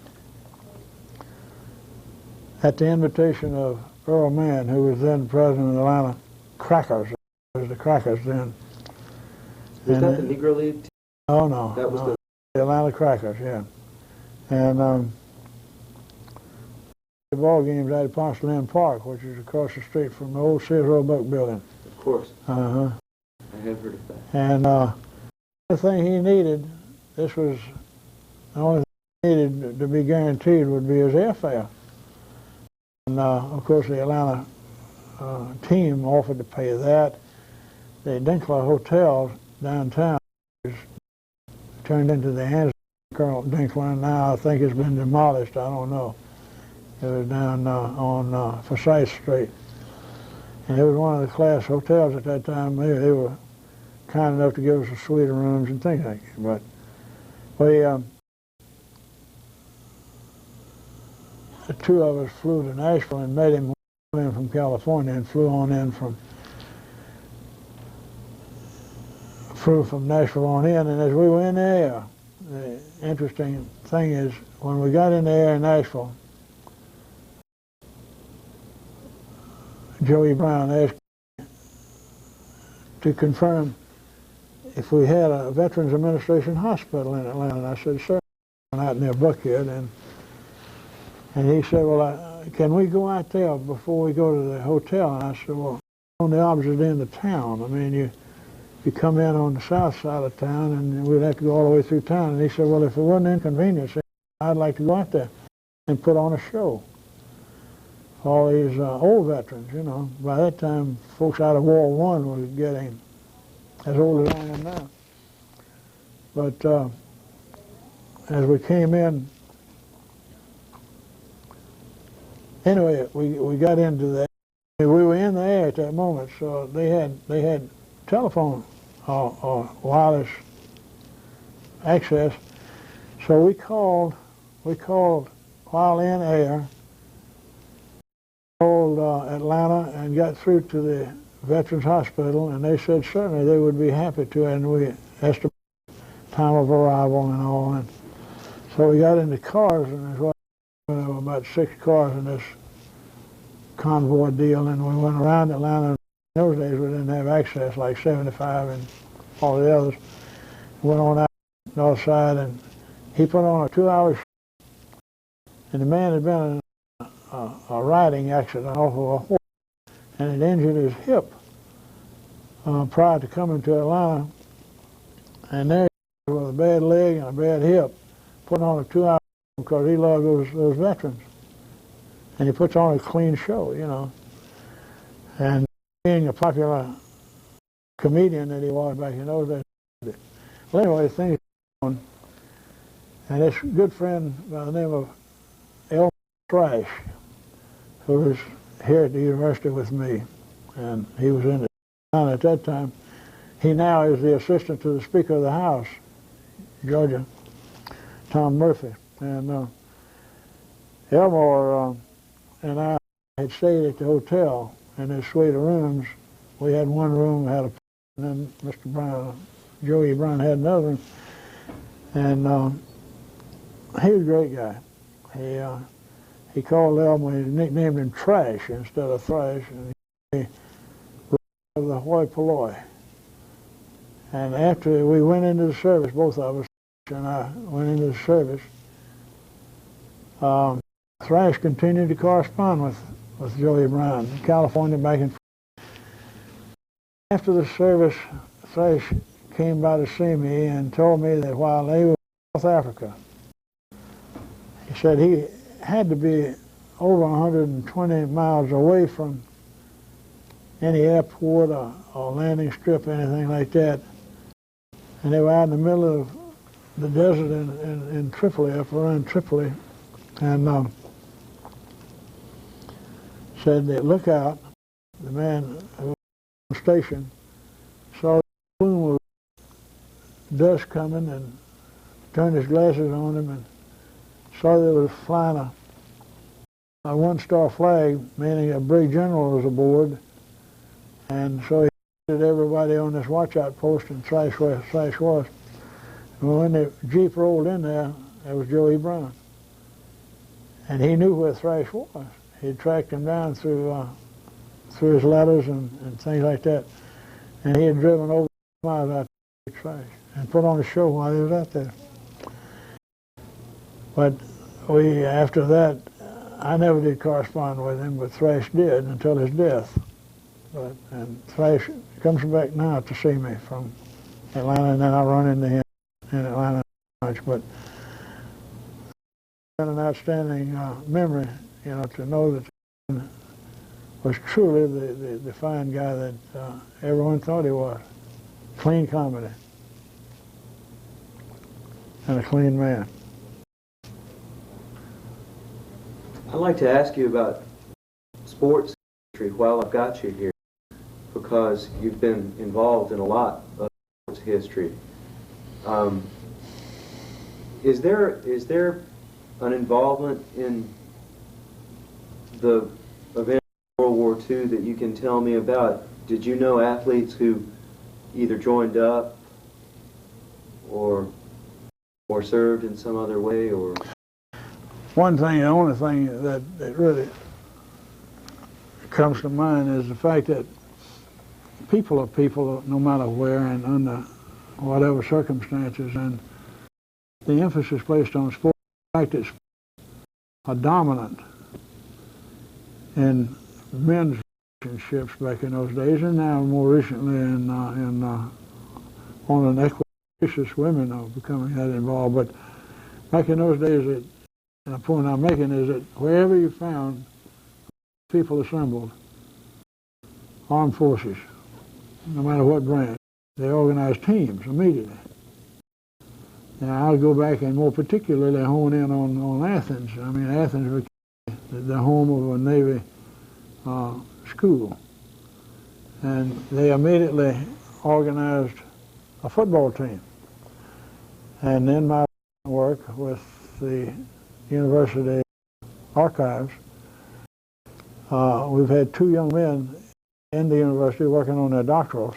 at the invitation of Earl Mann, who was then president of the Atlanta Crackers. It was the Crackers then. Was that the Negro League team? Oh, no. That was the Atlanta Crackers, yeah. And the ball games out at Ponce Lynn Park, which is across the street from the old Sears Roebuck building. Of course. Uh-huh. I have heard of that. And the thing he needed, this was the only thing he needed to be guaranteed would be his airfare. And of course the Atlanta team offered to pay that. The Dinkler Hotel downtown was turned into the hands of Colonel Dinkler, and now I think it's been demolished. I don't know. It was down on Forsyth Street. And it was one of the class hotels at that time. They were kind enough to give us a suite of rooms and things like that. But we, the two of us flew to Nashville and met him in from California and flew from Nashville on in. And as we were in the air, the interesting thing is when we got in the air in Nashville, Joey Brown asked to confirm if we had a Veterans Administration hospital in Atlanta. And I said, sir, out near Buckhead. And he said, well, can we go out there before we go to the hotel? And I said, well, on the opposite end of town. I mean, you come in on the south side of town, and we'd have to go all the way through town. And he said, well, if it wasn't inconvenient, I'd like to go out there and put on a show. All these old veterans, you know. By that time, folks out of World War I were getting as old as I am now. But as we came in, anyway, we got into that. We were in the air at that moment, so they had telephone or wireless access. So we called while in air, called Atlanta and got through to the Veterans Hospital, and they said certainly they would be happy to, and we asked the time of arrival and all. And so we got into cars, and there were about 6 cars in this convoy deal, and we went around Atlanta. In those days we didn't have access like 75 and all the others. Went on out the north side, and he put on a 2-hour show. And the man had been in a riding accident off of a horse, and it injured his hip prior to coming to Atlanta. And there he was with a bad leg and a bad hip, putting on a 2-hour because he loved those veterans. And he puts on a clean show, you know. And being a popular comedian that he was back in those days. Well, anyway, things on. And this good friend by the name of Elmer Thrash, who was here at the university with me, and he was in it at that time. He now is the assistant to the Speaker of the House, Georgia, Tom Murphy. And Elmore and I had stayed at the hotel in this suite of rooms. We had one room, had a, and then Mr. Brown, Joey Brown had another room. And he was a great guy. He called Elmore, he nicknamed him Trash instead of Thrash, and he was the hoi polloi. And after we went into the service, both of us, and I went into the service, Thrash continued to correspond with Joey Brown in California back in. After the service, Thrash came by to see me and told me that while they were in South Africa, he said he had to be over 120 miles away from any airport or landing strip or anything like that. And they were out in the middle of the desert in Tripoli, up around Tripoli. And said that look out, the man who was on the station saw a plume of dust coming and turned his glasses on him and saw there was flying a one-star flag, meaning a brig general was aboard. And so he did everybody on this watch-out post, and Thrash was. And when the Jeep rolled in there was Joey Brown. And he knew where Thrash was. He tracked him down through his letters and things like that. And he had driven over miles out to Thrash and put on a show while he was out there. But after that, I never did correspond with him, but Thrash did until his death. And Thrash comes back now to see me from Atlanta, and then I run into him in Atlanta much. But an outstanding memory, you know, to know that he was truly the fine guy that everyone thought he was. Clean comedy and a clean man. I'd like to ask you about sports history while I've got you here, because you've been involved in a lot of sports history. Is there an involvement in the event of World War II that you can tell me about? Did you know athletes who either joined up or served in some other way? Or the only thing that really comes to mind is the fact that people are people no matter where and under whatever circumstances, and the emphasis placed on sport, the fact that sports are dominant in men's relationships back in those days, and now more recently on an equal basis, women are becoming that involved. But back in those days, and the point I'm making is that wherever you found people assembled, armed forces, no matter what branch, they organized teams immediately. Now I'll go back and more particularly hone in on Athens. I mean, Athens became the home of a Navy school. And they immediately organized a football team. And in my work with the University Archives, we've had two young men in the university working on their doctorals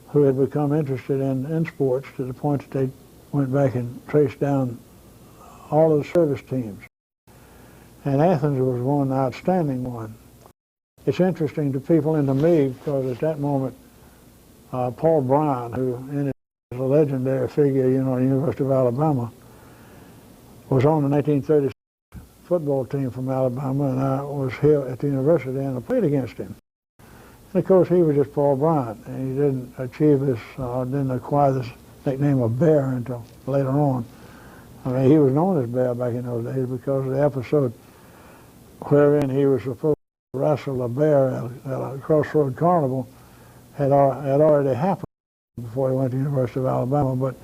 who had become interested in sports to the point that they went back and traced down all of the service teams. And Athens was one outstanding one. It's interesting to people and to me because at that moment, Paul Brown, who is a legendary figure, you know, at the University of Alabama, was on the 1936 football team from Alabama, and I was here at the university and I played against him. And of course, he was just Paul Brown, and he didn't achieve this, didn't acquire this nickname of Bear until later on. I mean, he was known as Bear back in those days because of the episode wherein he was supposed to wrestle a bear at a crossroad carnival had already happened before he went to the University of Alabama. But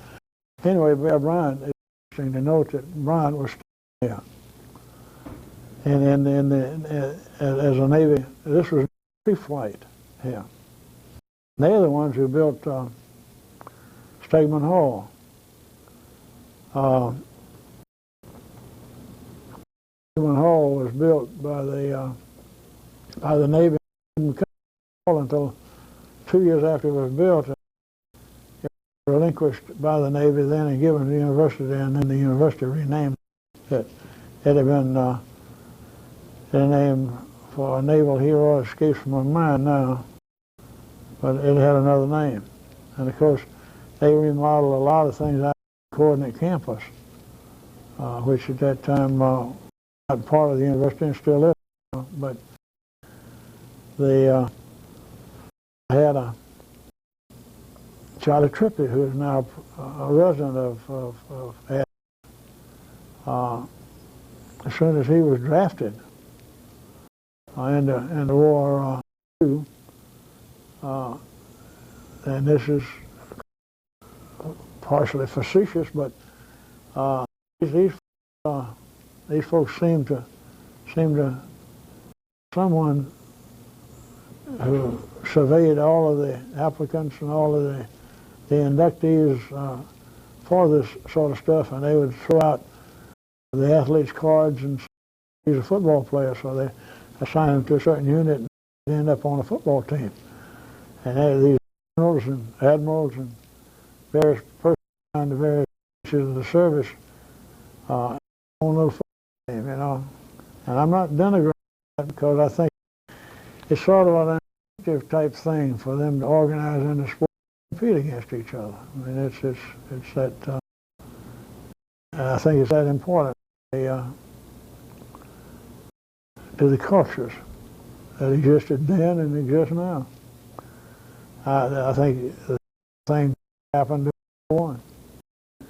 anyway, Bear Bryant, it's interesting to note that Bryant was still there. And as a Navy, this was pre-flight here. They're the ones who built Stegman Hall. Stegman Hall was built by the Navy until 2 years after it was built. It was relinquished by the Navy then and given to the university, and then the university renamed it. It had been their name for a naval hero escapes from my mind now, but it had another name. And of course, they remodeled a lot of things out of the Coordinate Campus, which at that time not part of the university and still is. But they had a Charlie Trippi, who is now a resident of Athens. As soon as he was drafted in the War II, and this is partially facetious, but these folks seem to someone who surveyed all of the applicants and all of the inductees for this sort of stuff, and they would throw out the athletes' cards and he's a football player, so they assign him to a certain unit and end up on a football team. And these generals and admirals and various persons on the various branches of the service on a little football team, you know. And I'm not denigrating that because I think it's sort of an instinctive type thing for them to organize in the sport and compete against each other. I mean, it's that. I think it's that important to the cultures that existed then and exist now. I think the thing happened to one.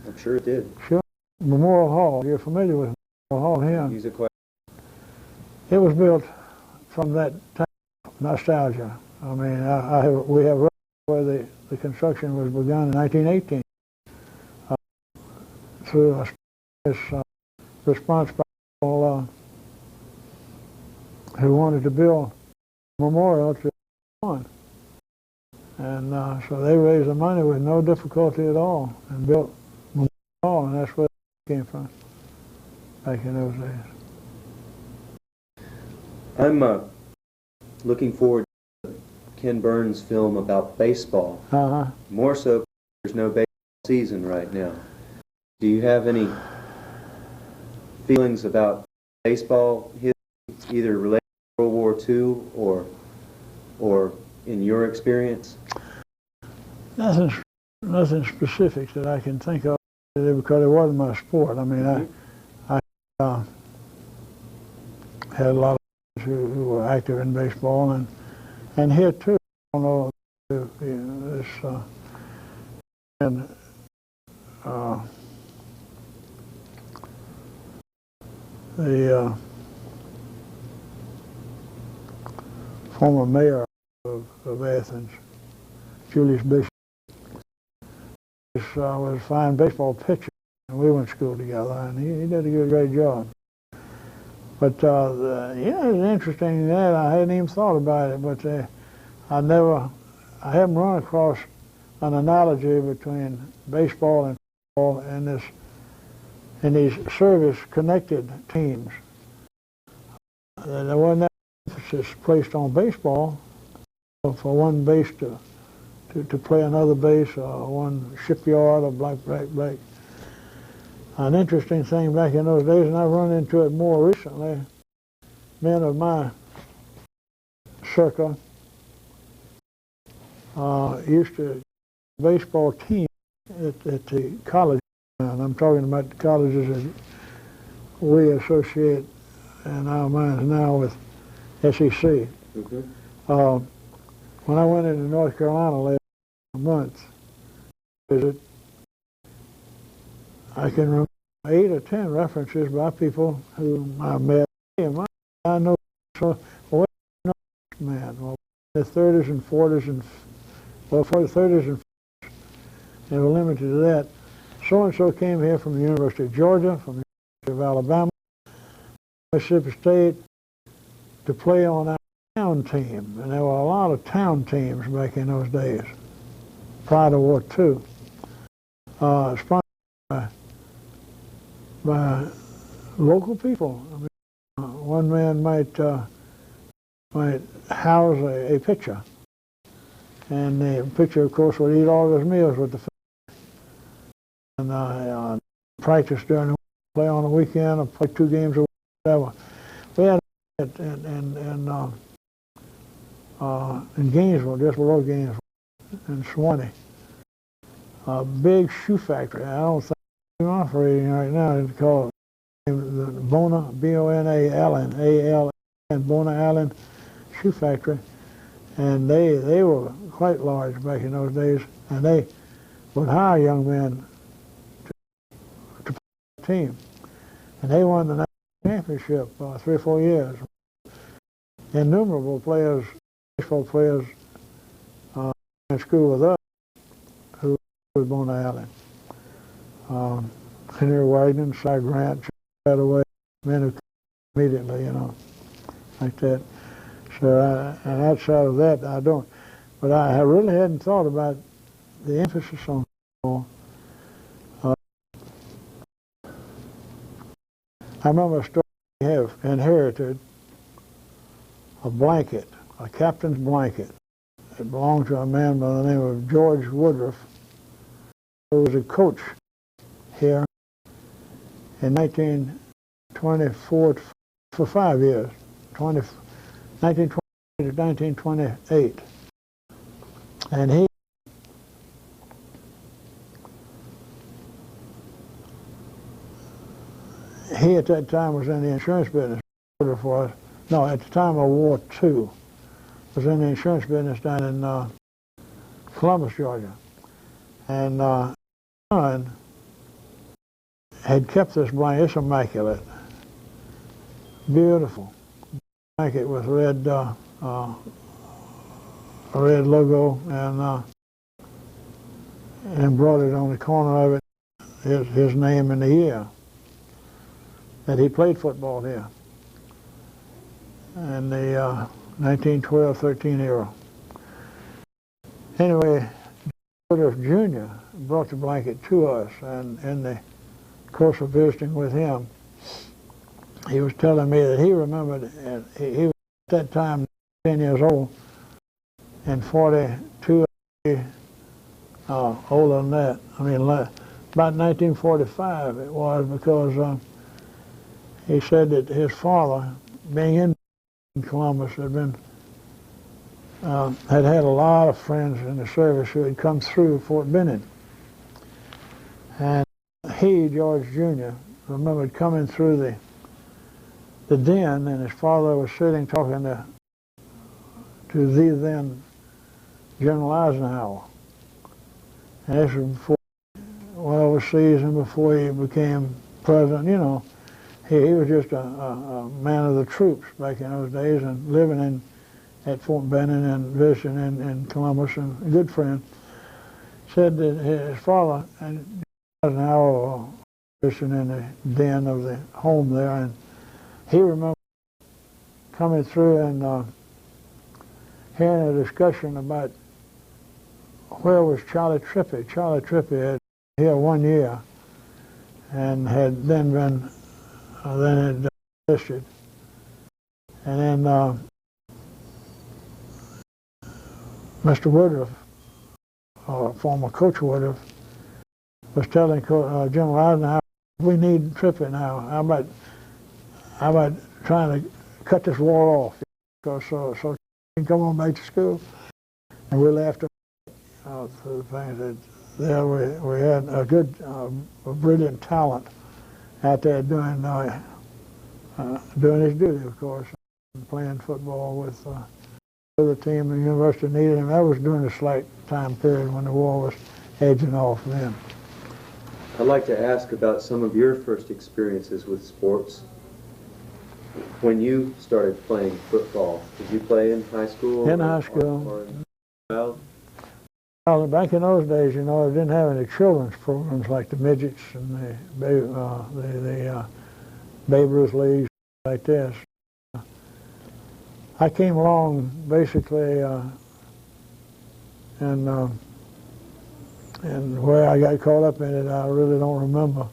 I'm sure it did. Sure. Memorial Hall. You're familiar with Memorial Hall here? Use a question. It was built from that time of nostalgia. I mean, we have where the construction was begun in 1918 through a response by people who wanted to build a memorial to one. And so they raised the money with no difficulty at all and built Memorial Hall, and that's where it came from back in those days. I'm looking forward to Ken Burns' film about baseball. More so because there's no baseball season right now. Do you have any feelings about baseball history, either related to World War II or in your experience? Nothing specific that I can think of because it wasn't my sport. I mean, I had a lot of friends who were active in baseball, and here too, I don't know, this the former mayor of Athens, Julius Bishop, was a fine baseball pitcher, and we went to school together, and he did a great job. But yeah, it's interesting that I hadn't even thought about it, but I haven't run across an analogy between baseball and football in these service-connected teams. There wasn't that emphasis placed on baseball for one base to play another base, or one shipyard, or black. An interesting thing back in those days, and I've run into it more recently, men of my circle used to baseball team at the college. And I'm talking about the colleges that we associate in our minds now with SEC. Mm-hmm. When I went into North Carolina last month to visit, I can remember 8 or 10 references by people who I met. I know, so, well, no, man, well, in the 30s and 40s and, well, for the 30s and 40s, they were limited to that. So-and-so came here from the University of Georgia, from the University of Alabama, Mississippi State, to play on our town team. And there were a lot of town teams back in those days, prior to War II, sponsored by local people. I mean, one man might house a pitcher, and the pitcher, of course, would eat all of his meals with the family, and practice during the week, play on the weekend, or play 2 games a week, whatever. We had in Gainesville, just below Gainesville, in Swanee, a big shoe factory. I don't think it's operating right now. It's called the Bona, B-O-N-A Allen, A-L-N, Bona Allen Shoe Factory. And they were quite large back in those days, and they would hire young men to play the team. And they won the national championship 3 or 4 years. Innumerable players, baseball players, in school with us, who was Bona Allen. Henry Wagner, Cy Grant, right away, men who immediately, you know, like that. So, and outside of that, I don't. But I really hadn't thought about the emphasis on football. I remember a story we have inherited a blanket, a captain's blanket. It belonged to a man by the name of George Woodruff, who was a coach here in 1924 for 5 years, 1920 to 1928. And he at that time was in the insurance business for us. No, at the time of War II, was in the insurance business down in Columbus, Georgia. And son had kept this blanket. It's immaculate, beautiful blanket with red logo and embroidered on the corner of it his name and the year that he played football here in the 1912-13 era. Anyway, Woodruff Jr. brought the blanket to us, and in the course of visiting with him, he was telling me that he remembered, and he was at that time 10 years old, and 42 older than that. I mean, about 1945 it was, because he said that his father, being in Columbus, had had a lot of friends in the service who had come through Fort Benning. And he, George Jr., remembered coming through the den, and his father was sitting talking to the then General Eisenhower. And this was before he went overseas and before he became president. You know, he was just a man of the troops back in those days, and living at Fort Benning and visiting in Columbus, and a good friend. Said that his father and Eisenhower were visiting in the den of the home there, and he remembered coming through and hearing a discussion about where was Charlie Trippi. Charlie Trippi had been here 1 year and had then been enlisted. And then Mr. Woodruff, former Coach Woodruff, was telling General Eisenhower, we need Trippi now. How about trying to cut this war off, so he can come on back to school? And we laughed at the things that there we had a good, a brilliant talent out there doing his duty, of course, and playing football with the team. The university needed him. That was during the slight time period when the war was edging off then. I'd like to ask about some of your first experiences with sports. When you started playing football, did you play in high school? In high school. Or in well, Well, back in those days, you know, they didn't have any children's programs like the midgets and the Babe Ruth leagues like this. I came along basically and where I got caught up in it, I really don't remember.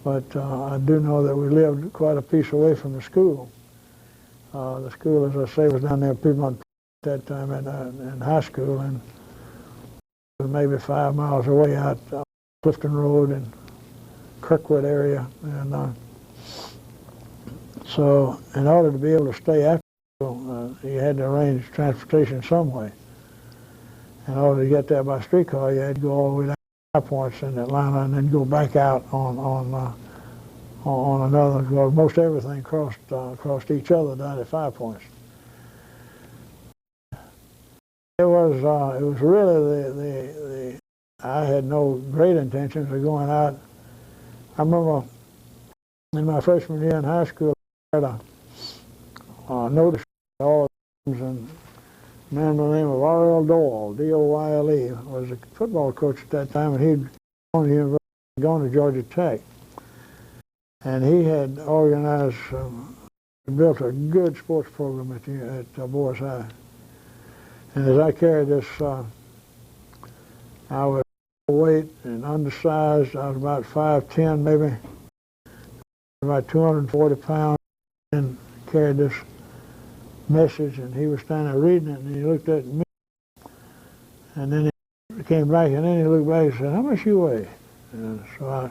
But I do know that we lived quite a piece away from the school. The school, as I say, was down there at Piedmont at that time in high school, and it was maybe 5 miles away out Clifton Road and Kirkwood area. And so in order to be able to stay after school, you had to arrange transportation some way. In order to get there by streetcar, you had to go all the way down to High Points in Atlanta and then go back out on another, because most everything crossed each other down at 5 Points. It was really I had no great intentions of going out. I remember in my freshman year in high school, I had a notice all the teams, and a man by the name of R.L. Doyle, D-O-Y-L-E, was a football coach at that time, and he'd gone to university, gone to Georgia Tech. And he had organized, built a good sports program at Boys High. And as I carried this, I was overweight and undersized. I was about 5'10", maybe, about 240 pounds, and carried this message, and he was standing there reading it, and he looked at me, and then he came back, and then he looked back and said, "How much you weigh?" And so I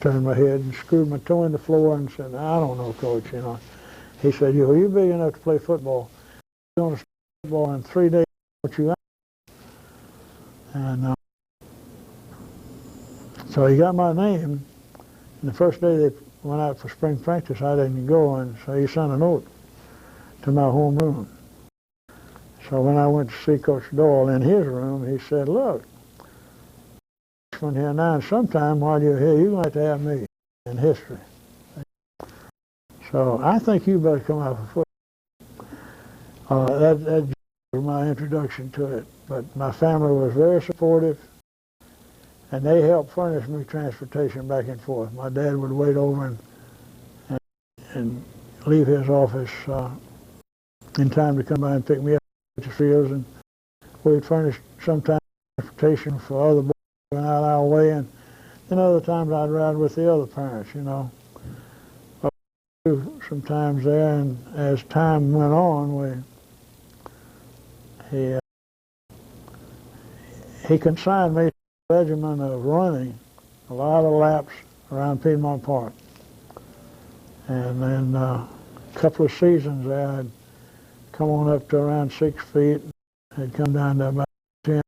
turned my head and screwed my toe in the floor and said, "I don't know, Coach, you know." He said, "You big enough to play football. You're going to play football in 3 days, what you got?" And so he got my name, and the first day they went out for spring practice, I didn't go, and so he sent a note to my homeroom. So when I went to see Coach Doyle in his room, he said, "Look, freshman here now, and sometime while you're here, you're going to have me in history. So I think you better come out for football." That was my introduction to it. But my family was very supportive, and they helped furnish me transportation back and forth. My dad would wait over and leave his office in time to come by and pick me up at the fields, and we'd furnish sometimes transportation for other boys going out our way, and then other times I'd ride with the other parents, you know. Sometimes there, and as time went on, he consigned me to a regimen of running a lot of laps around Piedmont Park. And then a couple of seasons there, I'd come on up to around 6 feet, had come down to about 10,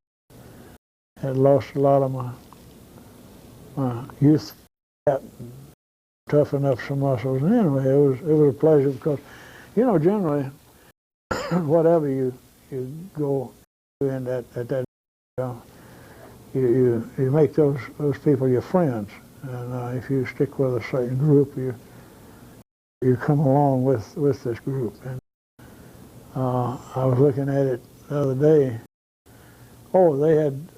had lost a lot of my youth fat, and toughened up some muscles. And anyway, it was a pleasure because, you know, generally, whatever you go in at that, you make those people your friends, and if you stick with a certain group, you come along with this group. And I was looking at it the other day. Oh, they had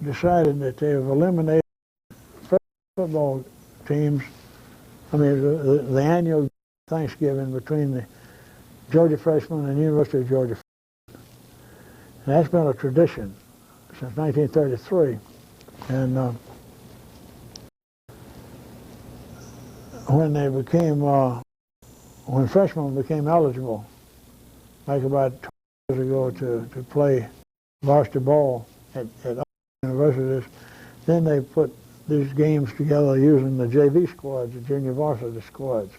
decided that they have eliminated football teams. I mean, the annual Thanksgiving between the Georgia freshmen and University of Georgia. And that's been a tradition since 1933. And when freshmen became eligible, like about 2 years ago, to play varsity ball at universities, then they put these games together using the JV squads, the junior varsity squads.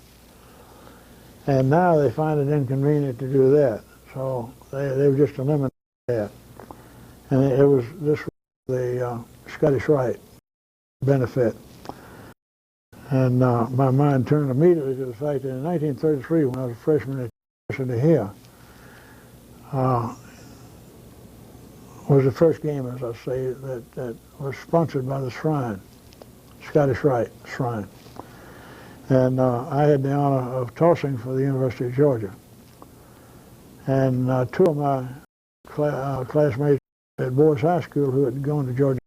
And now they find it inconvenient to do that. So they've just eliminated that. And this was the Scottish Rite benefit. And my mind turned immediately to the fact that in 1933, when I was a freshman at the university here, was the first game, as I say, that was sponsored by the Shrine. Scottish Rite Shrine. And I had the honor of tossing for the University of Georgia. And two of my classmates at Boys High School who had gone to Georgia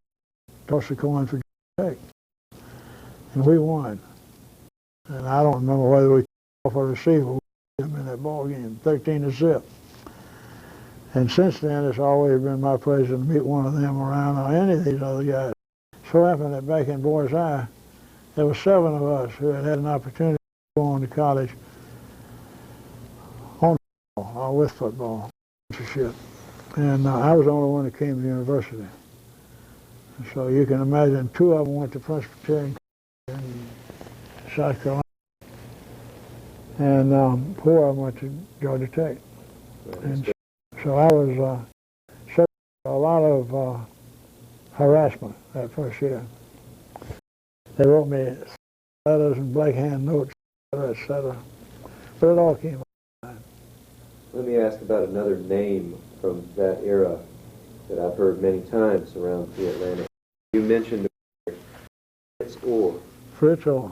tossed the coin for Georgia Tech. And we won. And I don't remember whether we off a receiver in that ball game, 13-0. And since then, it's always been my pleasure to meet one of them around or any of these other guys. So happened that back in Boys High, there were 7 of us who had an opportunity to go on to college on football, or with football, and I was the only one that came to the university. And so you can imagine 2 of them went to Presbyterian in South Carolina, and 4 of them went to Georgia Tech. And so I was subject to a lot of harassment that first year. They wrote me letters and blank-hand notes, etc. But it all came out. Let me ask about another name from that era that I've heard many times around the Atlantic. You mentioned Fritz Orr. Fritz Orr.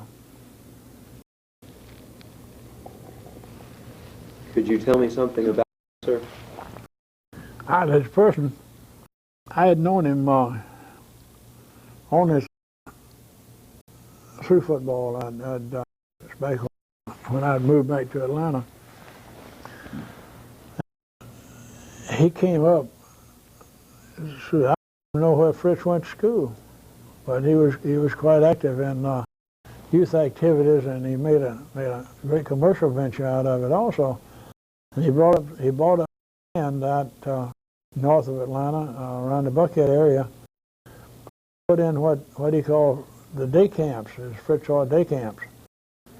Could you tell me something about him, sir? This person, I had known him on his through football. I'd back when I'd moved back to Atlanta. He came up. So I don't know where Fritz went to school, but he was quite active in youth activities, and he made a great commercial venture out of it also. And he bought a land out north of Atlanta, around the Buckhead area, put in what he called the day camps, his Fritz Orr day camps.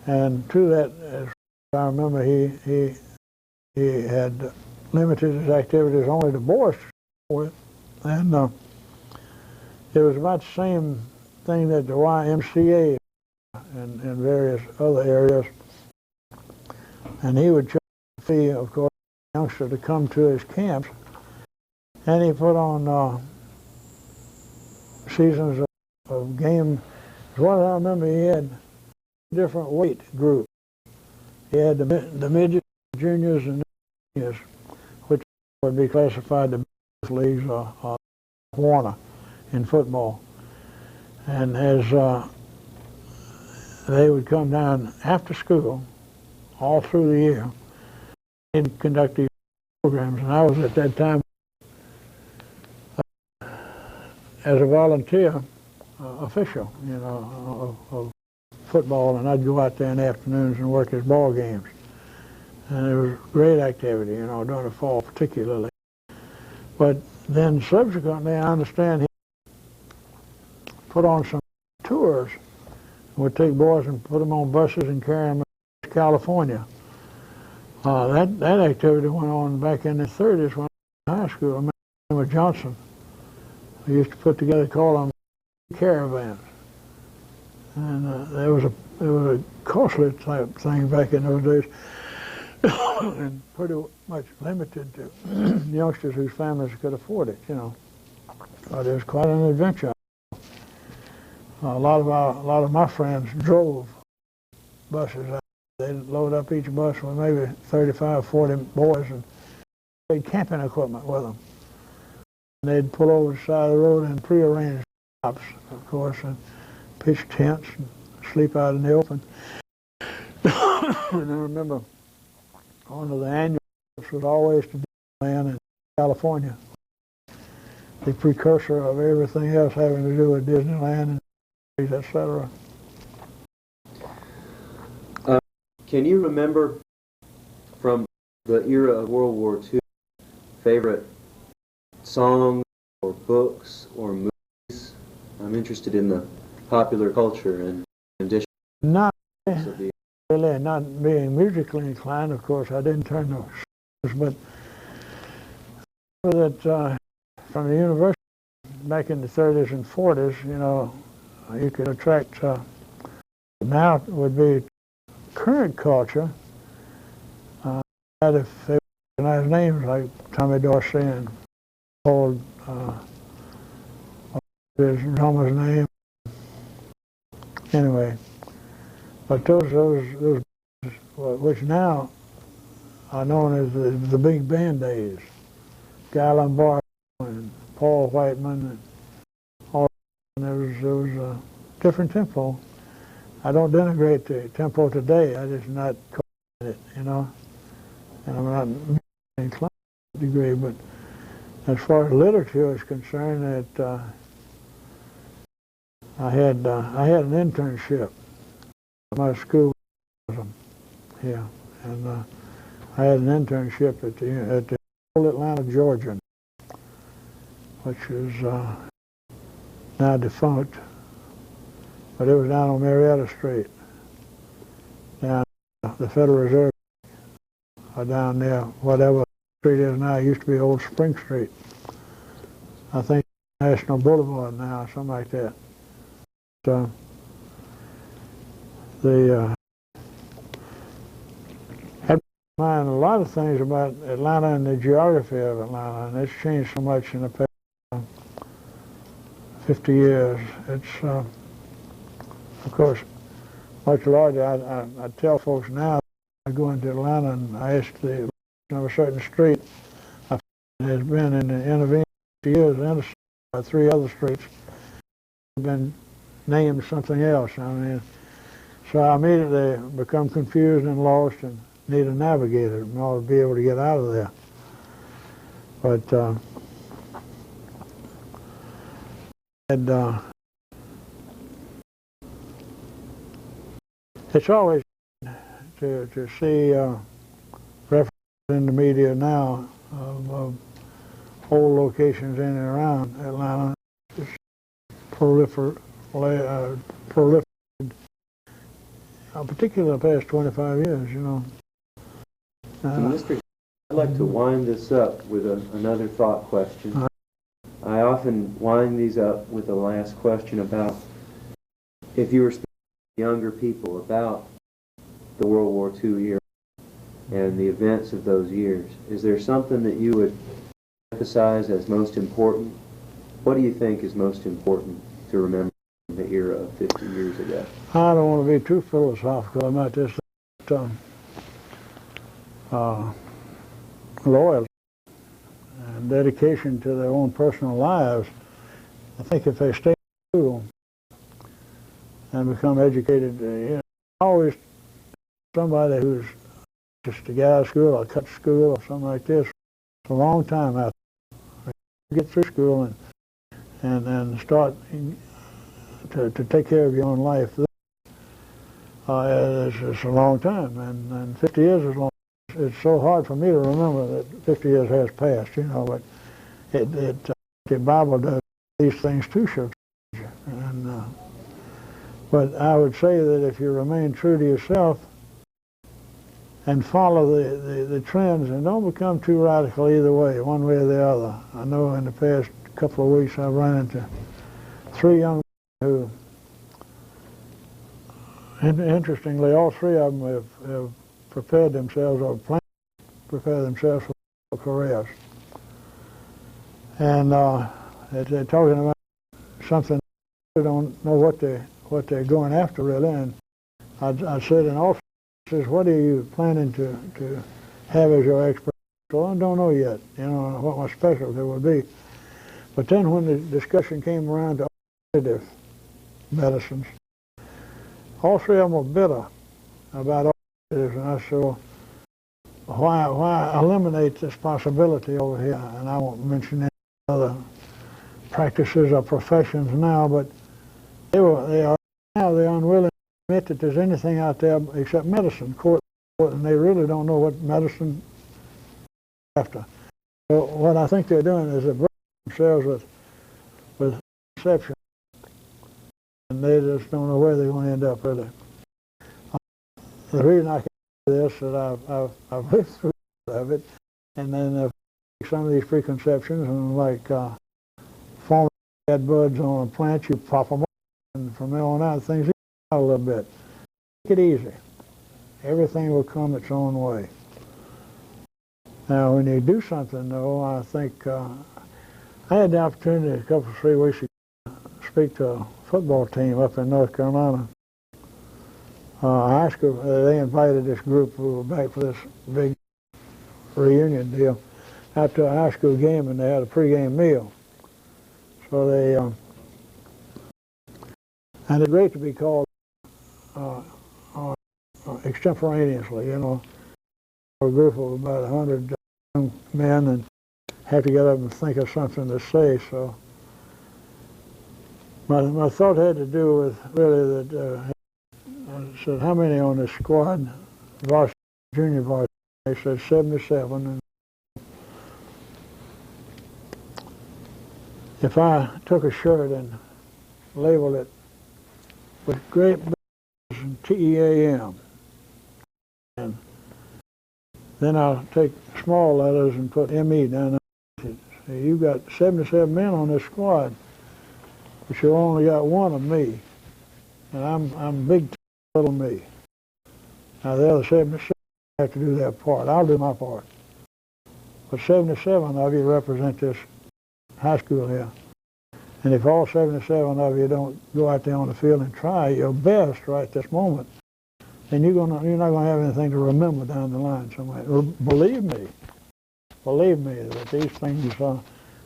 And to that, as I remember, he had limited his activities only to boys with, and it was about the same thing that the YMCA and various other areas. And he would charge a fee, of course, for youngsters to come to his camps, and he put on seasons of game. As well as I remember, he had different weight groups. He had the midgets, juniors, and seniors, which would be classified to both leagues or Warner in football. And as they would come down after school, all through the year, and conduct these programs. And I was at that time as a volunteer official, of football, and I'd go out there in the afternoons and work his ball games. And it was great activity, during the fall particularly. But then subsequently, I understand he put on some tours, would take boys and put them on buses and carry them to California. That activity went on back in the 30s when I was in high school. I remember Johnson. We used to put together, call them caravans. And it was a costly type thing back in those days, and pretty much limited to youngsters whose families could afford it, But it was quite an adventure. A lot of my friends drove buses. They'd load up each bus with maybe 35, 40 boys, and they'd camping equipment with them. And they'd pull over the side of the road and prearrange stops, of course, and pitch tents and sleep out in the open. And I remember one of the annual trips was always to Disneyland in California, the precursor of everything else having to do with Disneyland and etc. Can you remember from the era of World War II favorite songs or books or movies? I'm interested in the popular culture and conditions. Not really, not being musically inclined, of course. I didn't turn those, but that from the university back in the 30s and 40s, you could attract. Now it would be current culture. If they recognize names like Tommy Dorsey and Paul, his drummer's name, anyway, but those which now are known as the big band days, Guy Lombardo and Paul Whiteman and all. And there was a different tempo. I don't denigrate the tempo today. I just not call it, you know. And I'm not inclined to a degree, but as far as literature is concerned, that I had an internship at my school here, and I had an internship at the old Atlanta, Georgia, which is now defunct, but it was down on Marietta Street, down the Federal Reserve, down there, whatever street is now. It used to be Old Spring Street. I think National Boulevard now, something like that. So had in mind a lot of things about Atlanta and the geography of Atlanta, and it's changed so much in the past 50 years. It's, of course, much larger. I tell folks now, I go into Atlanta and I ask the of a certain street has been in the intervening years intersected by 3 other streets have been named something else. I mean, so I immediately become confused and lost and need a navigator in order to be able to get out of there. But it's always to see references in the media now of old locations in and around Atlanta. It's proliferated, particularly the past 25 years, you know. Mr. I'd like to wind this up with another thought question. I often wind these up with the last question about if you were speaking to younger people about the World War II era and the events of those years, is there something that you would emphasize as most important? What do you think is most important to remember in the era of 50 years ago? I don't want to be too philosophical about this. Loyalty and dedication to their own personal lives. I think if they stay in school and become educated, you know, always somebody who's just to get out of school or cut school or something like this for a long time out there. Get through school and start to take care of your own life. It's a long time, and 50 years is long. It's so hard for me to remember that 50 years has passed, you know, but the Bible does these things too, should change. And but I would say that if you remain true to yourself and follow the trends, and don't become too radical either way, one way or the other. I know in the past couple of weeks I've run into 3 young men who, interestingly, all 3 of them have prepared themselves or planned to prepare themselves for careers. And they're talking about something they don't know what they're going after really. And I said, and also says, what are you planning to have as your expertise? Well, I don't know yet, you know, what my specialty would be. But then when the discussion came around to alternative medicines, all 3 of them were bitter about alternatives, and I said, well, why eliminate this possibility over here? And I won't mention any other practices or professions now, but they are now they're unwilling to admit that there's anything out there except medicine, and they really don't know what medicine is after. So what I think they're doing is they're burdening themselves with conception, and they just don't know where they're going to end up really. The reason I can do this is that I've lived through of it, and then some of these preconceptions, and like forming bad buds on a plant, you pop them up, and from there on out, things out a little bit. Take it easy. Everything will come its own way. Now, when you do something, though, I think I had the opportunity a couple of 3 weeks ago to speak to a football team up in North Carolina. high school, they invited this group who were back for this big reunion deal out to a high school game, and they had a pregame meal. So they, and it's great to be called extemporaneously, you know, a group of about 100 young men, and have to get up and think of something to say. So my thought had to do with really that I said, how many on this squad, varsity, junior varsity? They said 77. And if I took a shirt and labeled it with great letters and TEAM, and then I'll take small letters and put ME down there. See, you've got 77 men on this squad, but you only got one of me, and I'm big, little me. Now the other 77 have to do their part. I'll do my part. But 77 of you represent this high school here. And if all 77 of you don't go out there on the field and try your best right this moment, then you're not going to have anything to remember down the line somewhere. Believe me that these things will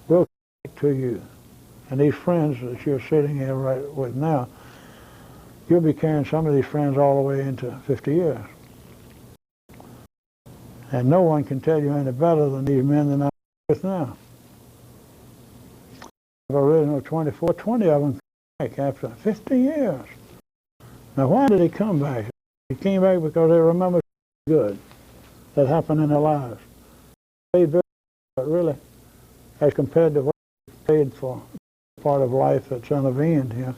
come back to you. And these friends that you're sitting here right with now, you'll be carrying some of these friends all the way into 50 years. And no one can tell you any better than these men that I'm with now. I've already know 20 of them come back after 50 years. Now why did he come back? He came back because they remember good that happened in their lives. Paid very but really, as compared to what they paid for part of life that's intervened here.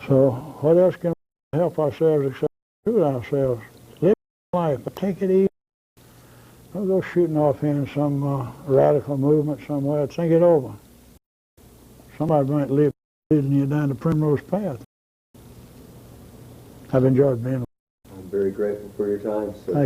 So what else can we help ourselves except shoot ourselves? Live life, but take it easy. Don't go shooting off in some radical movement somewhere. Think it over. Somebody might lead leading you down the primrose path. I've enjoyed being. I'm very grateful for your time, sir. Thank you.